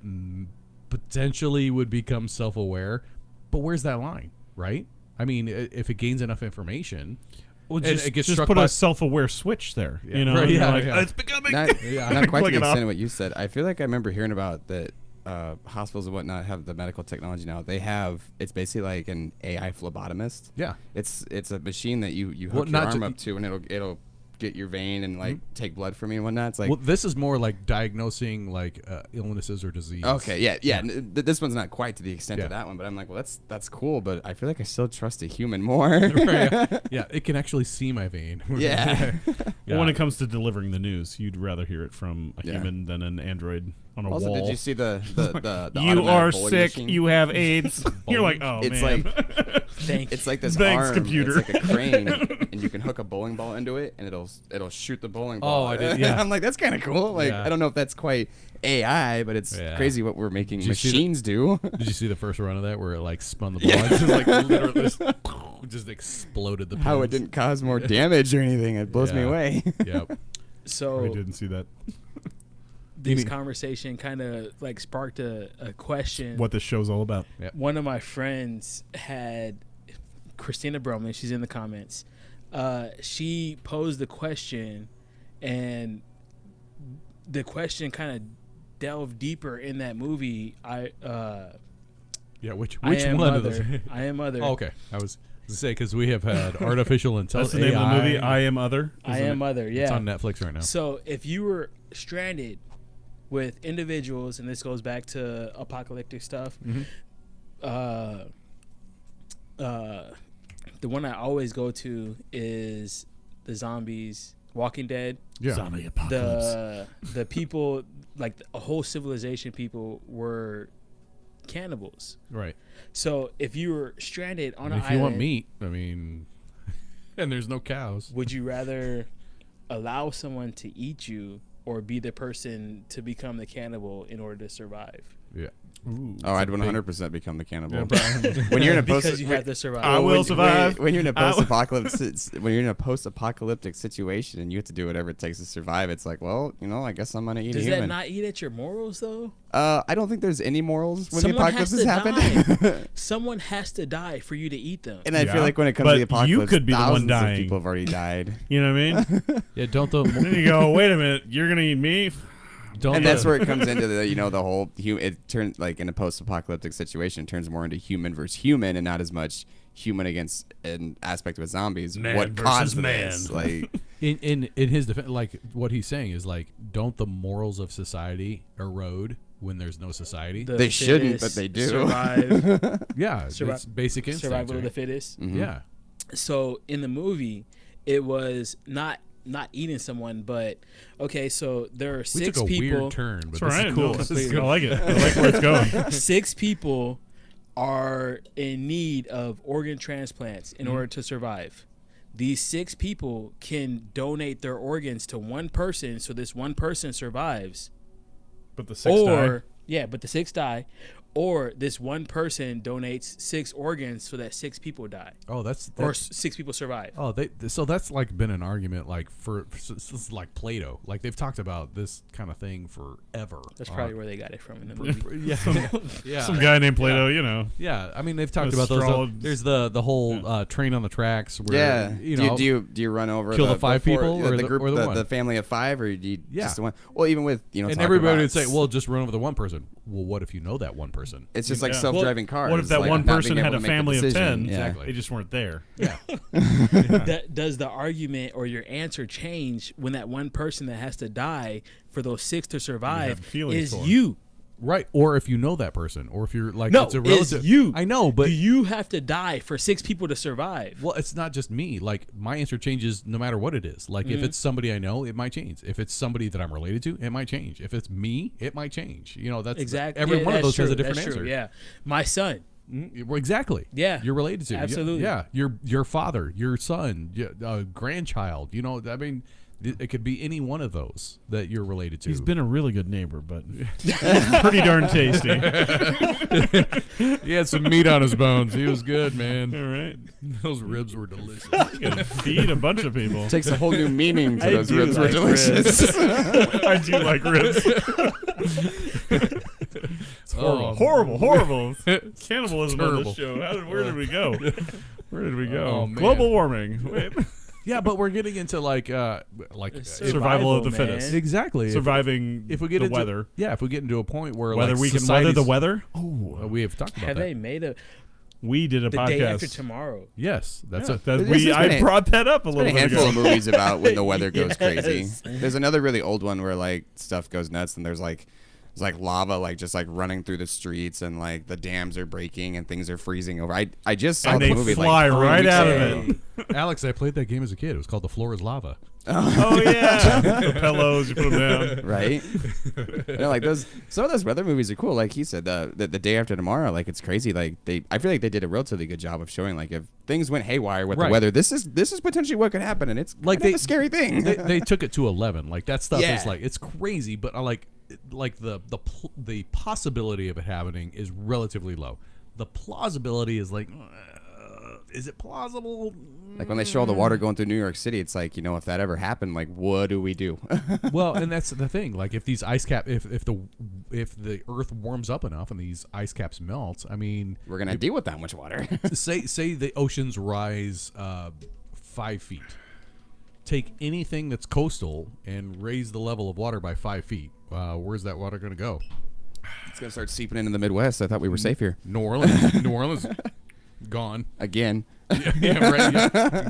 potentially would become self-aware, but where's that line, right? I mean, if it gains enough information, Well, and just, it gets just struck put by a self-aware switch there. Yeah, You know, right, and you're yeah, like, yeah. it's becoming. Not quite to Click the it extent off. of what you said. I feel like I remember hearing about that hospitals and whatnot have the medical technology now. It's basically like an AI phlebotomist. yeah. It's a machine that you hook Well, your not arm ju- up to, and it'll get your vein and like take blood from you and whatnot. It's like, Well, this is more like diagnosing like illnesses or disease. okay, yeah. This one's not quite to the extent Yeah. of that one, but I'm like, well, that's cool, but I feel like I still trust a human more. Yeah, it can actually see my vein. Yeah. Yeah. When it comes to delivering the news, you'd rather hear it from a Yeah. human than an android on a Also, wall. did you see the You automatic are bowling sick. machine? You have AIDS. You're like, oh It's man. Thank It's like this Thanks, arm. computer. It's like a crane, and you can hook a bowling ball into it, and it'll shoot the bowling ball. Oh, I did- yeah. I'm like, that's kind of cool. Like, Yeah. I don't know if that's quite AI, but it's Yeah. crazy what we're making Did you see the- machines do. Did you see the first run of that where it like spun the ball? It just like literally just exploded the pins. How it didn't cause more damage or anything. It blows me Yeah. away. Yep. I So didn't see that. this conversation kind of like sparked a question. What this show's all about. One of my friends had Christina Broman. She's in the comments. She posed the question, and the question kind of delved deeper in that movie. Yeah. Which I Am one of those? Mother. I Am Mother. Oh, okay. I was to say because we have had artificial That's intelligence. the name of the movie. I Am Other. I isn't Am it? Mother. It's Yeah. on Netflix right now. So if you were stranded with individuals, and this goes back to apocalyptic stuff, Mhm. the one I always go to is the zombies, Walking Dead. Yeah. Zombie apocalypse. The people, like a whole civilization, people were cannibals. Right. So if you were stranded on And an if island, you want meat, I mean, And there's no cows. Would you rather allow someone to eat you or be the person to become the cannibal in order to survive? Yeah. Ooh. Oh, I'd 100% become the cannibal. Yeah, Brian. When you're in a Because you have to survive. I will survive. When you're in a post-apocalyptic situation and you have to do whatever it takes to survive, it's like, well, I guess I'm gonna eat Does a human. that not eat at your morals though? I don't think there's any morals when Someone the apocalypse has has to happened. die. Someone has to die for you to eat them. And I Yeah, feel like when it comes but to the apocalypse, you could be the one thousands dying. of people have already died. You know what I mean? Yeah, don't the Then you go, wait a minute, you're gonna eat me? don't And the, that's where it comes into the whole it turns, like, in a post-apocalyptic situation, it turns more into human versus human and not as much human against an aspect with zombies. Man what versus caused man. this? Like, in his defense, like what he's saying is like, don't the morals of society erode when there's no society? The They shouldn't, fittest but they do. Survive. Yeah, Survi- it's basic instinct. Survival of the Right? fittest. mhm. Yeah. So in the movie, it was not eating someone, but okay. So there are We six took a people. weird turn, but That's all this right. is cool. No, This is I like it. I like where it's going. 6 people are in need of organ transplants in order to survive. These 6 people can donate their organs to one person, so this one person survives. But the six die. Yeah, but the 6 die. Or this one person donates 6 organs so that 6 people die, Oh, that's or 6 people survive. oh, so that's like been an argument like for since like Plato. Like they've talked about this kind of thing forever. That's probably where they got it from in the movie. yeah, yeah. Some guy named Plato, Yeah, I mean they've talked A about those. straw- There's the whole train on the tracks where Yeah. you know do you run over kill the 5 four- people or the the- group, or the one? the family of 5, or do you Yeah. just the one? Well, even with and talking everybody about would say, well, just run over the one person. Well, what if you know that one person? it's just like Yeah. self-driving cars. What if that like one not person being had able a to make the family of decision. 10? Yeah. Exactly. They just weren't there. Yeah, Does the argument or your answer change when that one person that has to die for those 6 to survive feelings is for. you? right. Or if you know that person, or if you're like, No, it's a it's relative. you. I know, but Do you have to die for 6 people to survive? well, it's not just me. Like my answer changes no matter what it is. Like if it's somebody I know, it might change. If it's somebody that I'm related to, it might change. If it's me, it might change. That's Exactly. Every Yeah, one of that's those has a true, different that's answer. true, yeah, my son. Well, exactly. Yeah. You're related to. Absolutely. Yeah. Your father, your son, grandchild. I mean, it could be any one of those that you're related to. He's been a really good neighbor, but pretty darn tasty. He had some meat on his bones. He was good, man. All right. Those ribs were delicious. You can feed a bunch of people. Takes a whole new meaning to I those do ribs were like delicious. I do like ribs. It's Oh. horrible. Cannibalism on Terrible. this show. Where did we go? Where did we go? Oh, man. Global warming. Wait. Yeah, but we're getting into Survival of the man. fittest. exactly Surviving if we get the into weather. Yeah, if we get into a point where Whether like we can weather the society's- weather? we have talked about Have that. they made a We did a the podcast. day after tomorrow? Yes, that's Yeah, it. that This has I been a- brought that up a There's little been a bit handful ago. of movies about when the weather goes Yes. crazy. There's another really old one where like stuff goes nuts and there's like lava like just like running through the streets and like the dams are breaking and things are freezing over. I just saw And the they movie fly like 3 right weeks out of ago. it. Alex, I played that game as a kid. It was called The Floor is Lava. Oh yeah, the pillows you put them down. Right? Like some of those weather movies are cool. Like he said, the day after tomorrow, like it's crazy. Like I feel like they did a relatively good job of showing like if things went haywire with Right. the weather, this is potentially what could happen, and it's Like kind of a scary thing. They took it to 11. Like that stuff Yeah. is like it's crazy, but I like the possibility of it happening is relatively low. The plausibility is like, is it plausible? Like when they show all the water going through New York City, it's like, if that ever happened, like what do we do? Well, and that's the thing. Like if these ice cap, if the Earth warms up enough and these ice caps melt, I mean, We're gonna deal with that much water. say the oceans rise 5 feet. Take anything that's coastal and raise the level of water by 5 feet. Where's that water going to go? It's gonna start seeping into the Midwest. I thought we were safe here New Orleans. New Orleans, gone. again. Yeah, right. Yeah.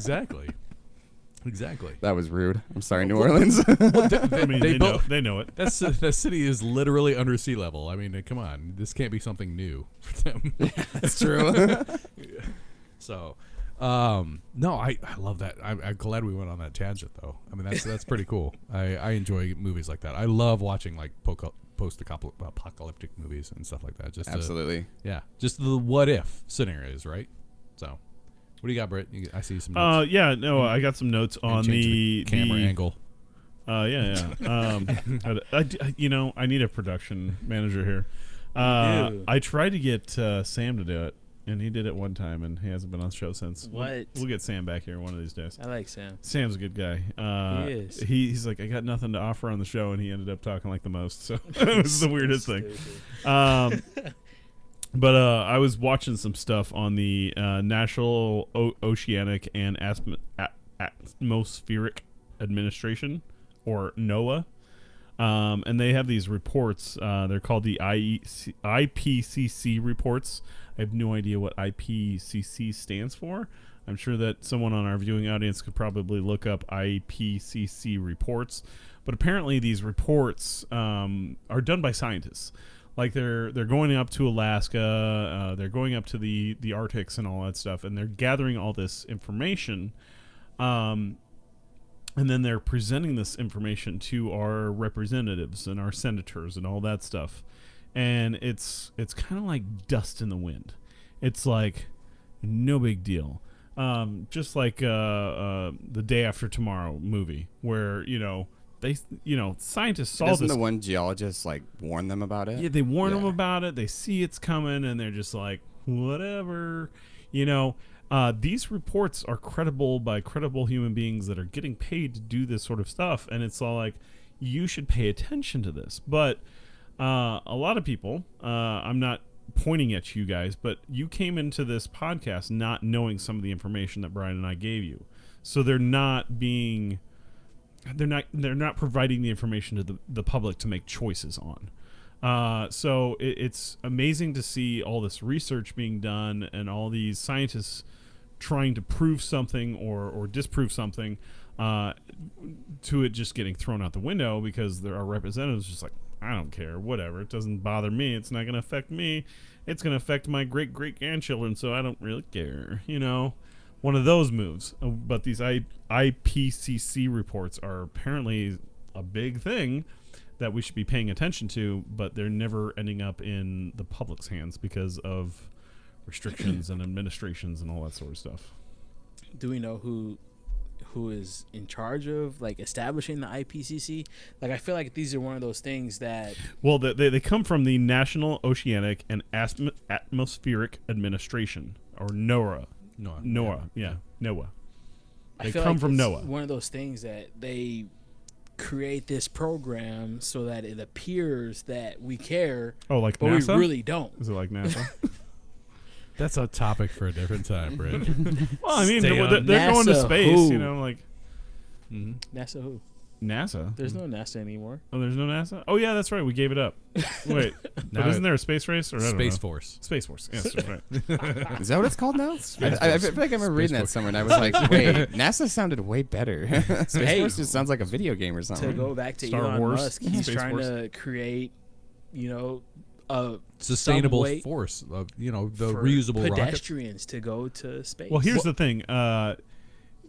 Exactly. That was rude. I'm sorry, New Orleans. I mean, They both- they know it. That city is literally under sea level. I mean, come on, this can't be something new for them. That's true. So, no, I love that. I'm glad we went on that tangent, though. I mean, that's pretty cool. I enjoy movies like that. I love watching like post-apocalyptic movies and stuff like that. Just Absolutely. yeah, just the what if scenarios, right? So, What do you got, Britt? I see some notes. I got some notes on the camera angle. I need a production manager here. I tried to get Sam to do it, and he did it one time, and he hasn't been on the show since. What? We'll get Sam back here one of these days. I like Sam. Sam's a good guy. He is. He's like, I got nothing to offer on the show, and he ended up talking like the most. So it was the weirdest thing. But I was watching some stuff on the National Oceanic and Atmospheric Administration, or NOAA. And they have these reports. They're called the IPCC reports. I have no idea what IPCC stands for. I'm sure that someone on our viewing audience could probably look up IPCC reports. But apparently these reports are done by scientists. Like they're going up to Alaska, they're going up to the Arctics and all that stuff, and they're gathering all this information. And then they're presenting this information to our representatives and our senators and all that stuff. And it's kind of like dust in the wind. It's like no big deal. Just like the Day After Tomorrow movie, where scientists saw Doesn't this. the one geologist like warn them about it? Yeah, they warn them about it. They see it's coming, and they're just like, whatever. These reports are credible by credible human beings that are getting paid to do this sort of stuff, and it's all like, you should pay attention to this. But a lot of people, I'm not pointing at you guys, but you came into this podcast not knowing some of the information that Brian and I gave you, so they're not providing the information to the public to make choices on. So it's amazing to see all this research being done and all these scientists trying to prove something or disprove something, to it just getting thrown out the window because there are representatives just like, I don't care, whatever, it doesn't bother me, it's not going to affect me, it's going to affect my great-great-grandchildren, so I don't really care, one of those moves. But these IPCC reports are apparently a big thing that we should be paying attention to, but they're never ending up in the public's hands because of restrictions and administrations and all that sort of stuff. Do we know who is in charge of like establishing the IPCC? Like, I feel like these are one of those things that... Well, they come from the National Oceanic and Atmospheric Administration, or NOAA. NOAA. They come from NOAA. One of those things that they create this program so that it appears that we care. Oh, like but NASA? We really don't. Is it like NASA? That's a topic for a different time, Britt. Well, I mean, Stay they're on. going to NASA space, who? like... NASA who? NASA? There's no NASA anymore. Oh, there's no NASA? Oh, yeah, that's right. We gave it up. Wait, but isn't there a space race? Or I don't Space know. Force. Space Force. Yes, that's right. Is that what it's called now? I feel like I remember reading that somewhere, and I was like, wait, NASA sounded way better. Space Force just sounds like a video game or something. To go back to Star Elon Wars, Musk, he's Space trying Force. to create, a Sustainable some way force of, the for reusable rocket. pedestrians to go to space. Well, here's the thing.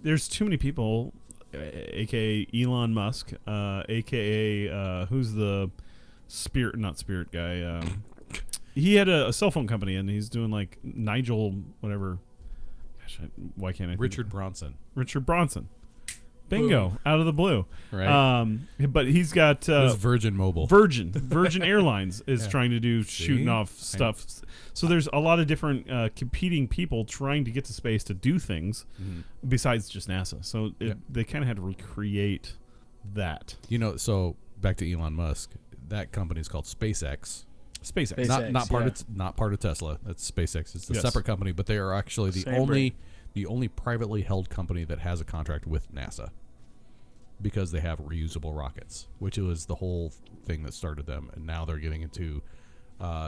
There's too many people, a.k.a. Elon Musk, a.k.a. Who's the not Spirit guy. He had a cell phone company, and he's doing like Nigel, whatever. Gosh, why can't I? Richard Bronson. Richard Bronson. Bingo, out of the blue. Right. But he's got It was Virgin Mobile. Virgin Airlines is Yeah. trying to do shooting off stuff. So there's a lot of different competing people trying to get to space to do things besides just NASA. So they kind of had to recreate that. So back to Elon Musk. That company is called SpaceX. SpaceX. Not part of Tesla. That's SpaceX. It's a Yes. separate company, but they are actually the Same only privately held company that has a contract with NASA, because they have reusable rockets, which was the whole thing that started them. And now they're getting into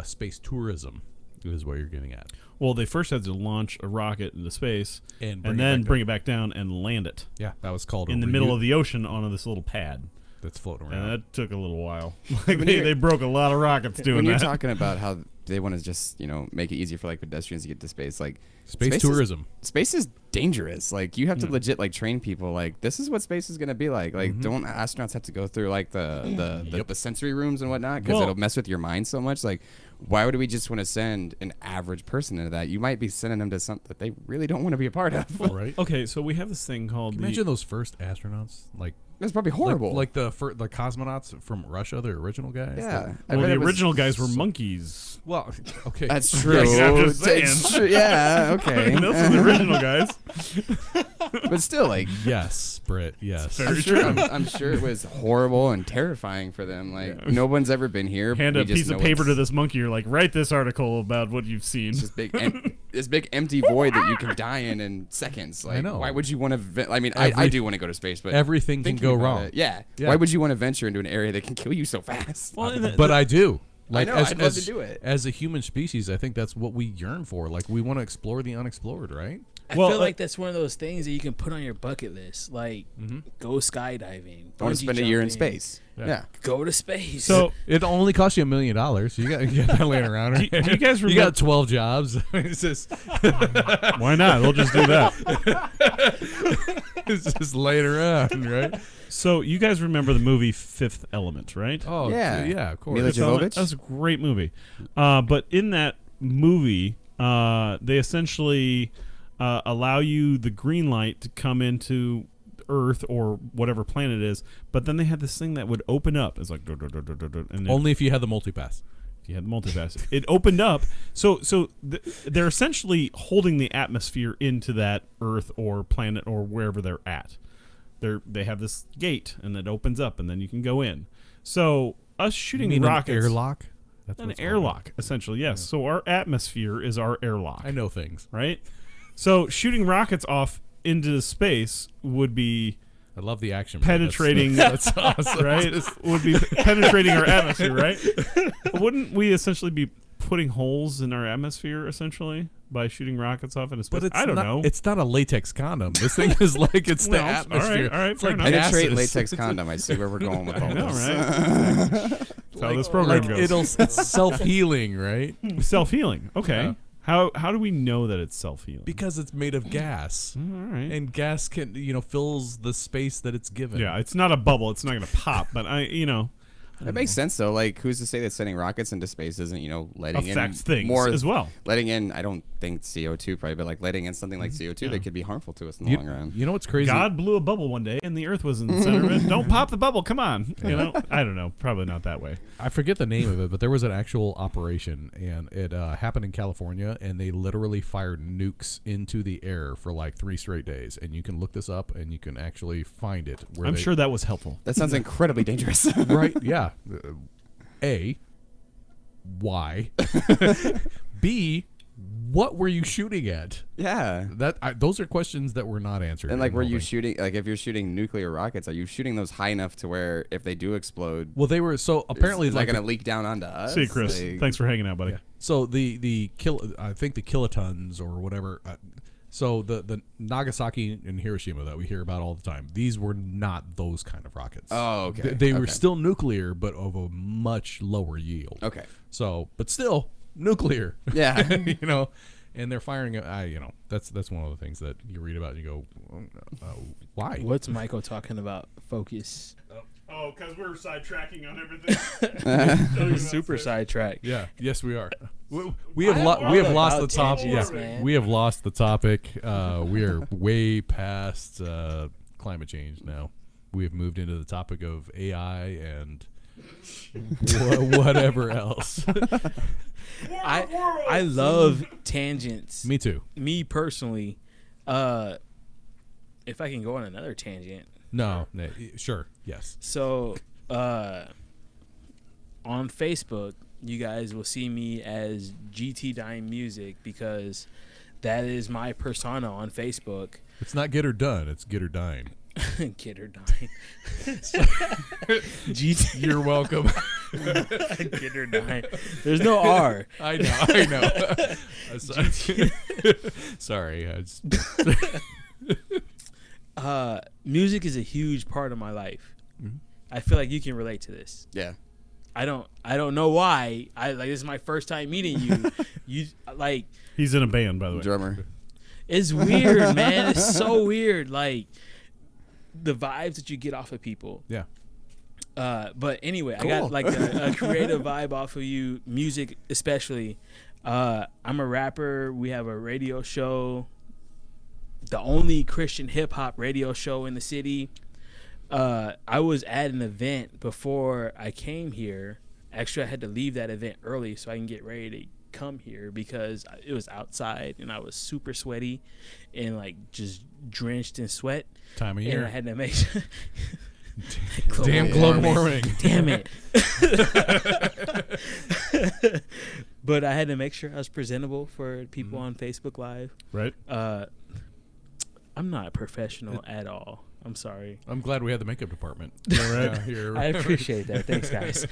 space tourism, is what you're getting at. Well, they first had to launch a rocket into space And then bring it back down and land it Yeah, that was called in the middle of the ocean on this little pad. that's floating And around. that took a little while. They broke a lot of rockets doing when you're that. talking about how they want to just make it easier for like pedestrians to get to space, like Space tourism. Space is dangerous. Like you have to legit like train people. Like this is what space is gonna be like. Like don't astronauts have to go through like the sensory rooms and whatnot because Well- it'll mess with your mind so much. Like why would we just want to send an average person into that? You might be sending them to something that they really don't want to be a part of. Right. Okay, so we have this thing called Imagine those first astronauts, like That's probably horrible. like the cosmonauts from Russia, the original guys. yeah. Well, the original guys were monkeys. Well, okay. That's true. Yeah, I'm just It's saying. true. Yeah, okay. Those are the original guys. But still, like, Yes, Britt. Yes. Very I'm sure, true. I'm sure it was horrible and terrifying for them. Like, no one's ever been here. Hand We a just piece of know paper it's to this monkey. You're like, write this article about what you've seen. This big empty void that you can die in seconds. Like, I know. Why would you want to? I mean, I do want to go to space, but Everything can thinking go about wrong. it, yeah. Yeah. Why would you want to venture into an area that can kill you so fast? Well, But I do. Like, know, I'd love to do it. As a human species, I think that's what we yearn for. Like, we want to explore the unexplored, right? I Well, feel like that's one of those things that you can put on your bucket list, like go skydiving. I want to bungee spend a year in jumping, space. Yeah. Yeah. Go to space. so It only costs you $1 million. You got that laying around. do you guys You remember? got 12 jobs. It's just Why not? We'll just do that. it's just laying around, right? So you guys remember the movie Fifth Element, right? Oh Yeah. yeah, of course. Mila Fifth Element, Jovovich? That's a great movie. But in that movie, they essentially allow you the green light to come into Earth or whatever planet it is, but then they had this thing that would open up. It's like, and Only if you had the multipass. you had the multipass. It opened up. So they're essentially holding the atmosphere into that Earth or planet or wherever they're at. They have this gate, and it opens up, and then you can go in. So us shooting You mean rockets, an airlock? That's what an it's called. airlock, essentially, yes. So our atmosphere is our airlock, I know things. right? So shooting rockets off into space would be I love the action. man. penetrating, That's awesome. right? Would be penetrating our atmosphere, right? Wouldn't we essentially be putting holes in our atmosphere essentially by shooting rockets off into space? But it's I don't not, know. It's not a latex condom. This thing is like it's the Well, atmosphere. all right, It's fair like enough. Penetrate gases. latex condom. I see where we're going with all I know, this. right? That's how this program Like goes. it's self-healing, right? Self-healing. Okay. Yeah. How do we know that it's self-healing? Because it's made of gas, All right. and gas can fills the space that it's given. Yeah, it's not a bubble. It's not going to pop. But That makes sense though. Like, who's to say that sending rockets into space isn't, letting affects in things more as well. letting in, I don't think CO2 probably, but like letting in something like CO2 that could be harmful to us in the long run. You know what's crazy? God blew a bubble one day, and the Earth was in the center of it. Don't pop the bubble. Come on. I don't know. Probably not that way. I forget the name of it, but there was an actual operation, and it happened in California, and they literally fired nukes into the air for like 3 straight days. And you can look this up, and you can actually find it. Where I'm they- sure that was helpful. That sounds incredibly dangerous. Right? Yeah. A. Why? B. What were you shooting at? Yeah. Those are questions that were not answered. And like, in were the you whole thing. shooting, like, if you're shooting nuclear rockets, are you shooting those high enough to where if they do explode, Well, they were so apparently is like that going to leak down onto us? See you, Chris. Like, Thanks for hanging out, buddy. Yeah. So I think the kilotons or whatever. So the Nagasaki and Hiroshima that we hear about all the time, these were not those kind of rockets. Oh, okay. They were Okay. still nuclear, but of a much lower yield. Okay. So, but still nuclear. Yeah. And they're firing. That's one of the things that you read about and you go, why? What's Michael talking about? Focus. Oh, because we're sidetracking on everything. Super sidetracked. Yeah. Yes, we are. We have I'm we have all lost the about topic. tangents, Yeah. man. We have lost the topic. We are way past climate change now. We have moved into the topic of AI and whatever else. I love tangents. Me too. Me personally, if I can go on another tangent. No, sure, yes. So, on Facebook, you guys will see me as GT Dime Music because that is my persona on Facebook. It's not get her done. It's get her dying. Get her Dime. GT. You're welcome. Get her Dime. There's no R. I know. Sorry. Music is a huge part of my life. Mhm. I feel like you can relate to this. Yeah. I don't know why. This is my first time meeting you. You like He's in a band, by the way. Drummer. it's weird, man. It's so weird. Like the vibes that you get off of people. Yeah. But anyway, I Cool. got like a creative vibe off of you, music especially. I'm a rapper. We have a radio show, the only Christian hip hop radio show in the city. I was at an event before I came here. Actually, I had to leave that event early so I can get ready to come here because it was outside and I was super sweaty and like just drenched in sweat. Time of And year. I had to make sure. Damn global warming. Damn it. But I had to make sure I was presentable for people on Facebook Live. Right. I'm not professional at all. I'm sorry. I'm glad we had the makeup department. Right. Here. I appreciate that. Thanks, guys.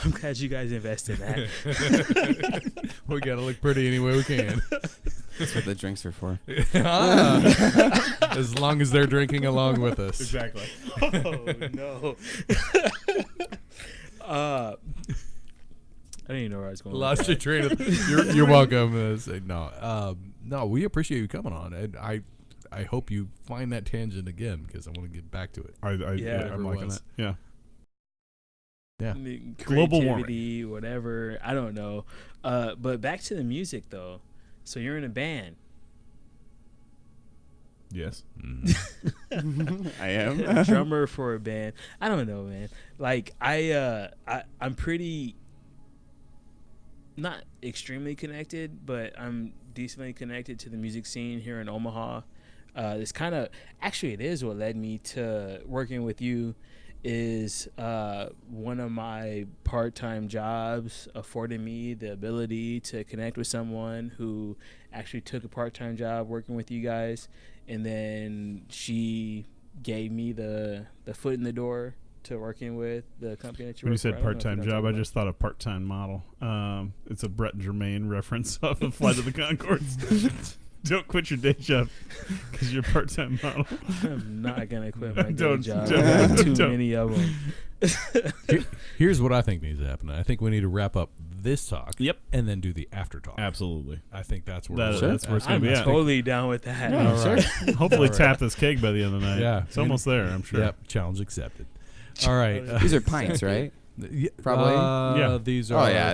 I'm glad you guys invested that. We gotta look pretty any way we can. That's what the drinks are for. As long as they're drinking along with us. Exactly. Oh, no. I didn't even know where I was going. Lost your train of. You're welcome. No, we appreciate you coming on, and I hope you find that tangent again because I want to get back to it. I'm liking was. it. Yeah. Yeah. Global Creativity, whatever. I don't know. But back to the music though. So you're in a band. Yes. I am. Drummer for a band. I don't know, man. Like I'm pretty not extremely connected, but I'm decently connected to the music scene here in Omaha. This kind of actually it is what led me to working with you. Is one of my part-time jobs afforded me the ability to connect with someone who actually took a part-time job working with you guys, and then she gave me the foot in the door to working with the company that you When you work for. said I don't know if part-time you know job, what I I'm just thought of part-time model. It's a Brett Germain reference off of Flight of the Conchords. Don't quit your day job because you're a part-time model. I'm not gonna quit my day Don't- job. don't- I got too don't. many of them. Here's what I think needs to happen. I think we need to wrap up this talk. Yep. And then do the after talk. Absolutely. I think that's where That's where it's going I'm to be at. totally down with that. Yeah, All sure. right. Hopefully All right. tap this keg by the end of the night. Yeah. It's almost there, I'm sure. Yep. Challenge accepted. All right. These are pints, right? Probably. Yeah. These are. Oh yeah.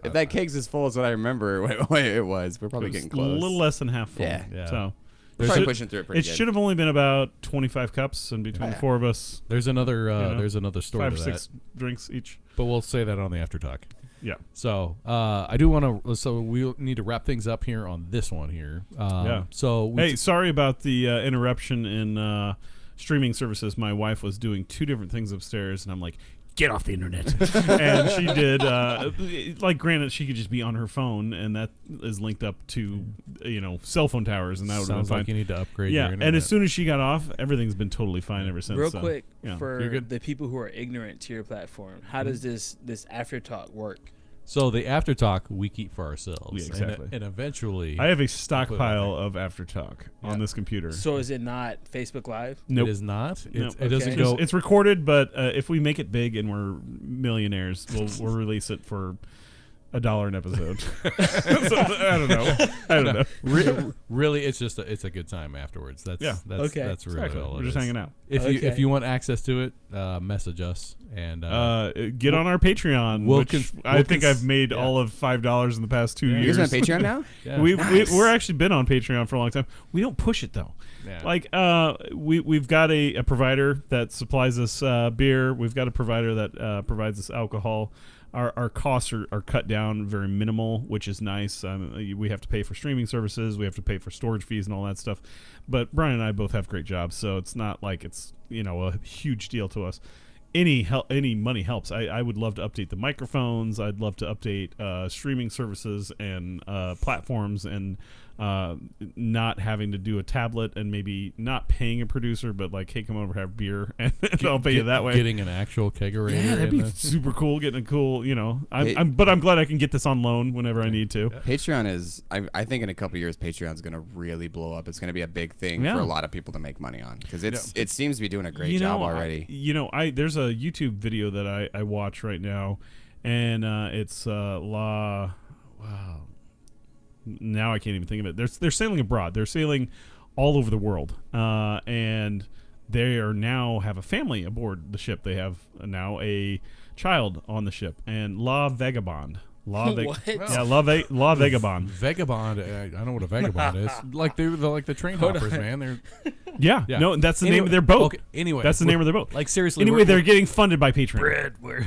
If that keg's as full as what I remember it was, we're probably It was getting close. A little less than half full. Yeah. Yeah. So We're it probably should- pushing through it pretty it good. should have only been about 25 cups, and between the Yeah. four of us, There's another. know, There's another story 5 or to 6 that, drinks each. but we'll say that on the after talk. Yeah. So I do want to. So we need to wrap things up here on this one here. Yeah. So we Hey, sorry about the interruption in streaming services. My wife was doing 2 different things upstairs, and I'm like, get off the internet. And she did. Like, granted, she could just be on her phone, and that is linked up to, cell phone towers, and that would have been sounds fine. like you need to upgrade. Yeah, your and internet. as soon as she got off, everything's been totally fine ever since. Real so, quick yeah. for You're good. the people who are ignorant to your platform, how does this after talk work? So the after talk we keep for ourselves. Yeah, exactly. And eventually, I have a Put it stockpile on of after talk on Yeah. this computer. So is it not Facebook Live? Nope. it is not. Nope. It doesn't Okay. go. It's recorded, but if we make it big and we're millionaires, we'll release it for $1 an episode. So, I don't know. Really, it's just it's a good time afterwards. That's Yeah. That's Okay. that's really Exactly. all We're it just is. hanging out. If you Okay. want access to it, message us and Get on our Patreon, we'll which cons- I we'll think cons- I've made yeah. all of $5 in the past 2 Yeah. You years. guys on Patreon now? yeah. We're actually been on Patreon for a long time. We don't push it though. Yeah. Like we've got a provider that supplies us beer. We've got a provider that provides us alcohol. Our costs are cut down very minimal, which is nice. We have to pay for streaming services. We have to pay for storage fees and all that stuff. But Brian and I both have great jobs, so it's not like it's a huge deal to us. Any money helps. I would love to update the microphones. I'd love to update streaming services and platforms, and not having to do a tablet, and maybe not paying a producer, but like, hey, come over, have beer, and I'll pay you that way. Getting an actual kegerator. Yeah, that'd in be the- super cool. Getting a cool, Hey. but I'm glad I can get this on loan whenever I need to. Patreon is, I think in a couple years, Patreon's going to really blow up. It's going to be a big thing Yeah. for a lot of people to make money on because it seems to be doing a great You job know, already. There's a YouTube video that I watch right now, and it's wow. Now I can't even think of it. They're sailing abroad. They're sailing all over the world, and they are now have a family aboard the ship. They have now a child on the ship, and La Vagabond. What? Yeah, La Vagabond. Vagabond. I know what a vagabond is. Like they're like the train hoppers, man. They're Yeah, Yeah. no, that's the name of their boat. Okay, anyway, That's the name of their boat. Like seriously. Anyway, they're getting funded by Patreon. Brett, we're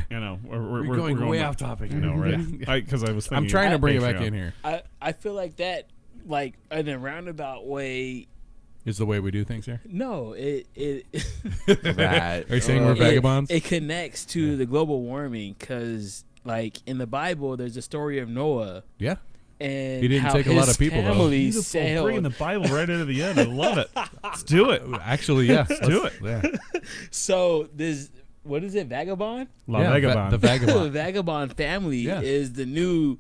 We're going way back. off topic. I know, right? Because I was thinking. I'm trying to bring it back Patreon. in here. I feel like that, like in a roundabout way. Is the way we do things here? No, it That. Are you saying we're it- vagabonds? It connects to the global warming because, like in the Bible, there's a story of Noah Yeah. and He didn't how take a lot his of people, though. family Bringing sailed. the Bible right into the end. I love it. Let's do it. Actually, yeah. Let's do it. Yeah. So this, what is it, vagabond? La Yeah, Vagabond. the The vagabond. vagabond family Yeah. is the new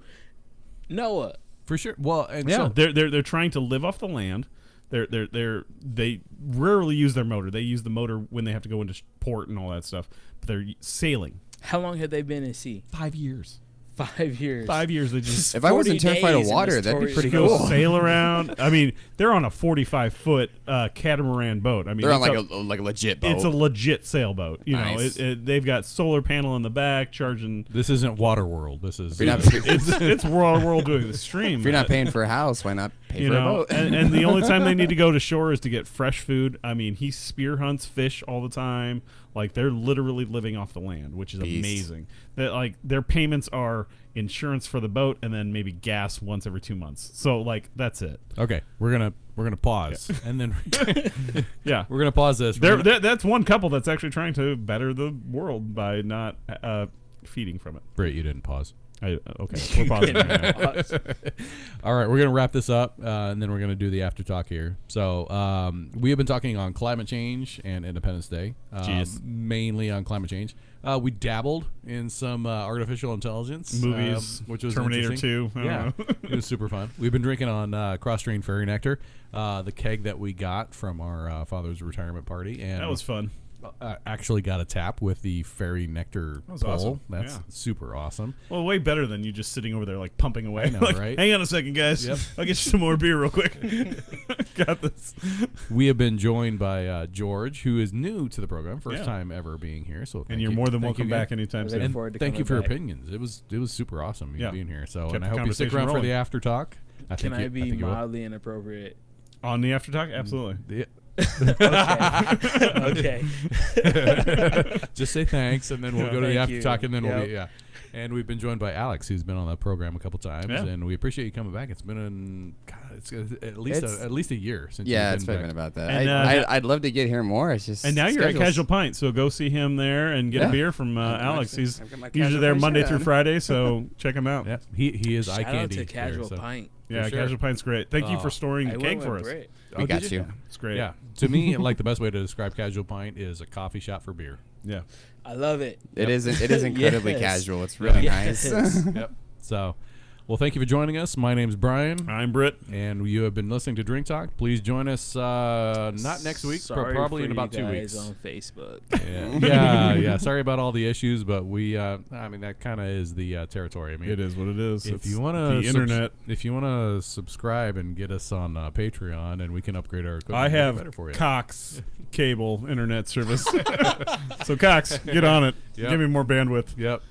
Noah. For sure. Well, and Yeah, so they're trying to live off the land. They rarely use their motor. They use the motor when they have to go into port and all that stuff. But they're sailing. How long have they been in sea? 5 years. 5 years. 5 years they just If I wasn't 40 terrified of days in water, the that'd be story. pretty go cool. sail around. I mean, they're on a 45-foot catamaran boat. I mean, They're on it's like a legit boat. it's a legit sailboat. You Nice. know, they've got solar panel in the back charging. This isn't Waterworld. This is. If you're not, It's World doing the stream. if you're not paying for a house, why not pay You for a know, boat? and the only time they need to go to shore is to get fresh food. I mean, he spear hunts fish all the time. Like they're literally living off the land, which is Beast. amazing. That like their payments are insurance for the boat and then maybe gas once every 2 months. So like that's it. Okay, we're gonna pause, and then Yeah. we're gonna pause this. We're gonna- That's one couple that's actually trying to better the world by not feeding from it. Britt, you didn't pause. Okay, we're pausing right now. All right, we're gonna wrap this up, and then we're gonna do the after talk here. So we have been talking on climate change and Independence Day, Jeez. mainly on climate change. We dabbled in some artificial intelligence Movies, which was Terminator interesting. 2. I don't Yeah, know. it was super fun. We've been drinking on Kros Strain Fairy Nectar, the keg that we got from our father's retirement party, and That was fun. actually got a tap with the Fairy Nectar was pull. awesome. That's Yeah. super awesome. Well, way better than you just sitting over there like pumping away. I know, Like, right? Hang on a second, guys. Yep. I'll get you some more beer real quick. Got this. We have been joined by George, who is new to the program, first Yeah. time ever being here. So And thank you're you. more than Thank you welcome again. back anytime I'm soon. looking And forward to thank you coming for your back. opinions. It was super awesome Yeah. being here. So Kept and I the hope you stick conversation around for rolling. the after talk. I Can think I you- be think you will. mildly inappropriate? On the after talk? Absolutely. Yeah. Okay. Just say thanks, and then we'll go to the Thank after you. talk, and then we'll be Yep. And we've been joined by Alex, who's been on the program a couple times, Yeah. and we appreciate you coming back. It's been it's at least a year since. Yeah, you've it's been been back. about that. And, I'd love to get here more. It's just And now you're at schedules. Casual Pint, so go see him there and get a Yeah. beer from I've Alex. actually- He's I've got my usually Casual there Pint Monday shirt through on. Friday, so check him out. Yeah, he is eye Shout out candy. to here, Casual so. Pint. Yeah, For sure. Casual Pint's great. Thank you Oh. for storing I the went keg with for us. Britt. We Oh, got did you. It's great. Yeah, to me, like the best way to describe Casual Pint is a coffee shop for beer. Yeah. I love it. It is incredibly Yes. casual. It's really Yes. nice. Yep. So, well, thank you for joining us. My name's Brian, I'm Britt. and you have been listening to Drink Talk. Please join us not next week, but Sorry probably for in about you 2 guys weeks. on Facebook. Yeah. Sorry about all the issues, but we, I mean, that kind of is the territory. I mean, It is what it is. If It's you want to the internet. if you want to subscribe and get us on Patreon, and we can upgrade our equipment, I make it have better for you. Cox cable internet service. So Cox, get on it. Yep. Give me more bandwidth. Yep.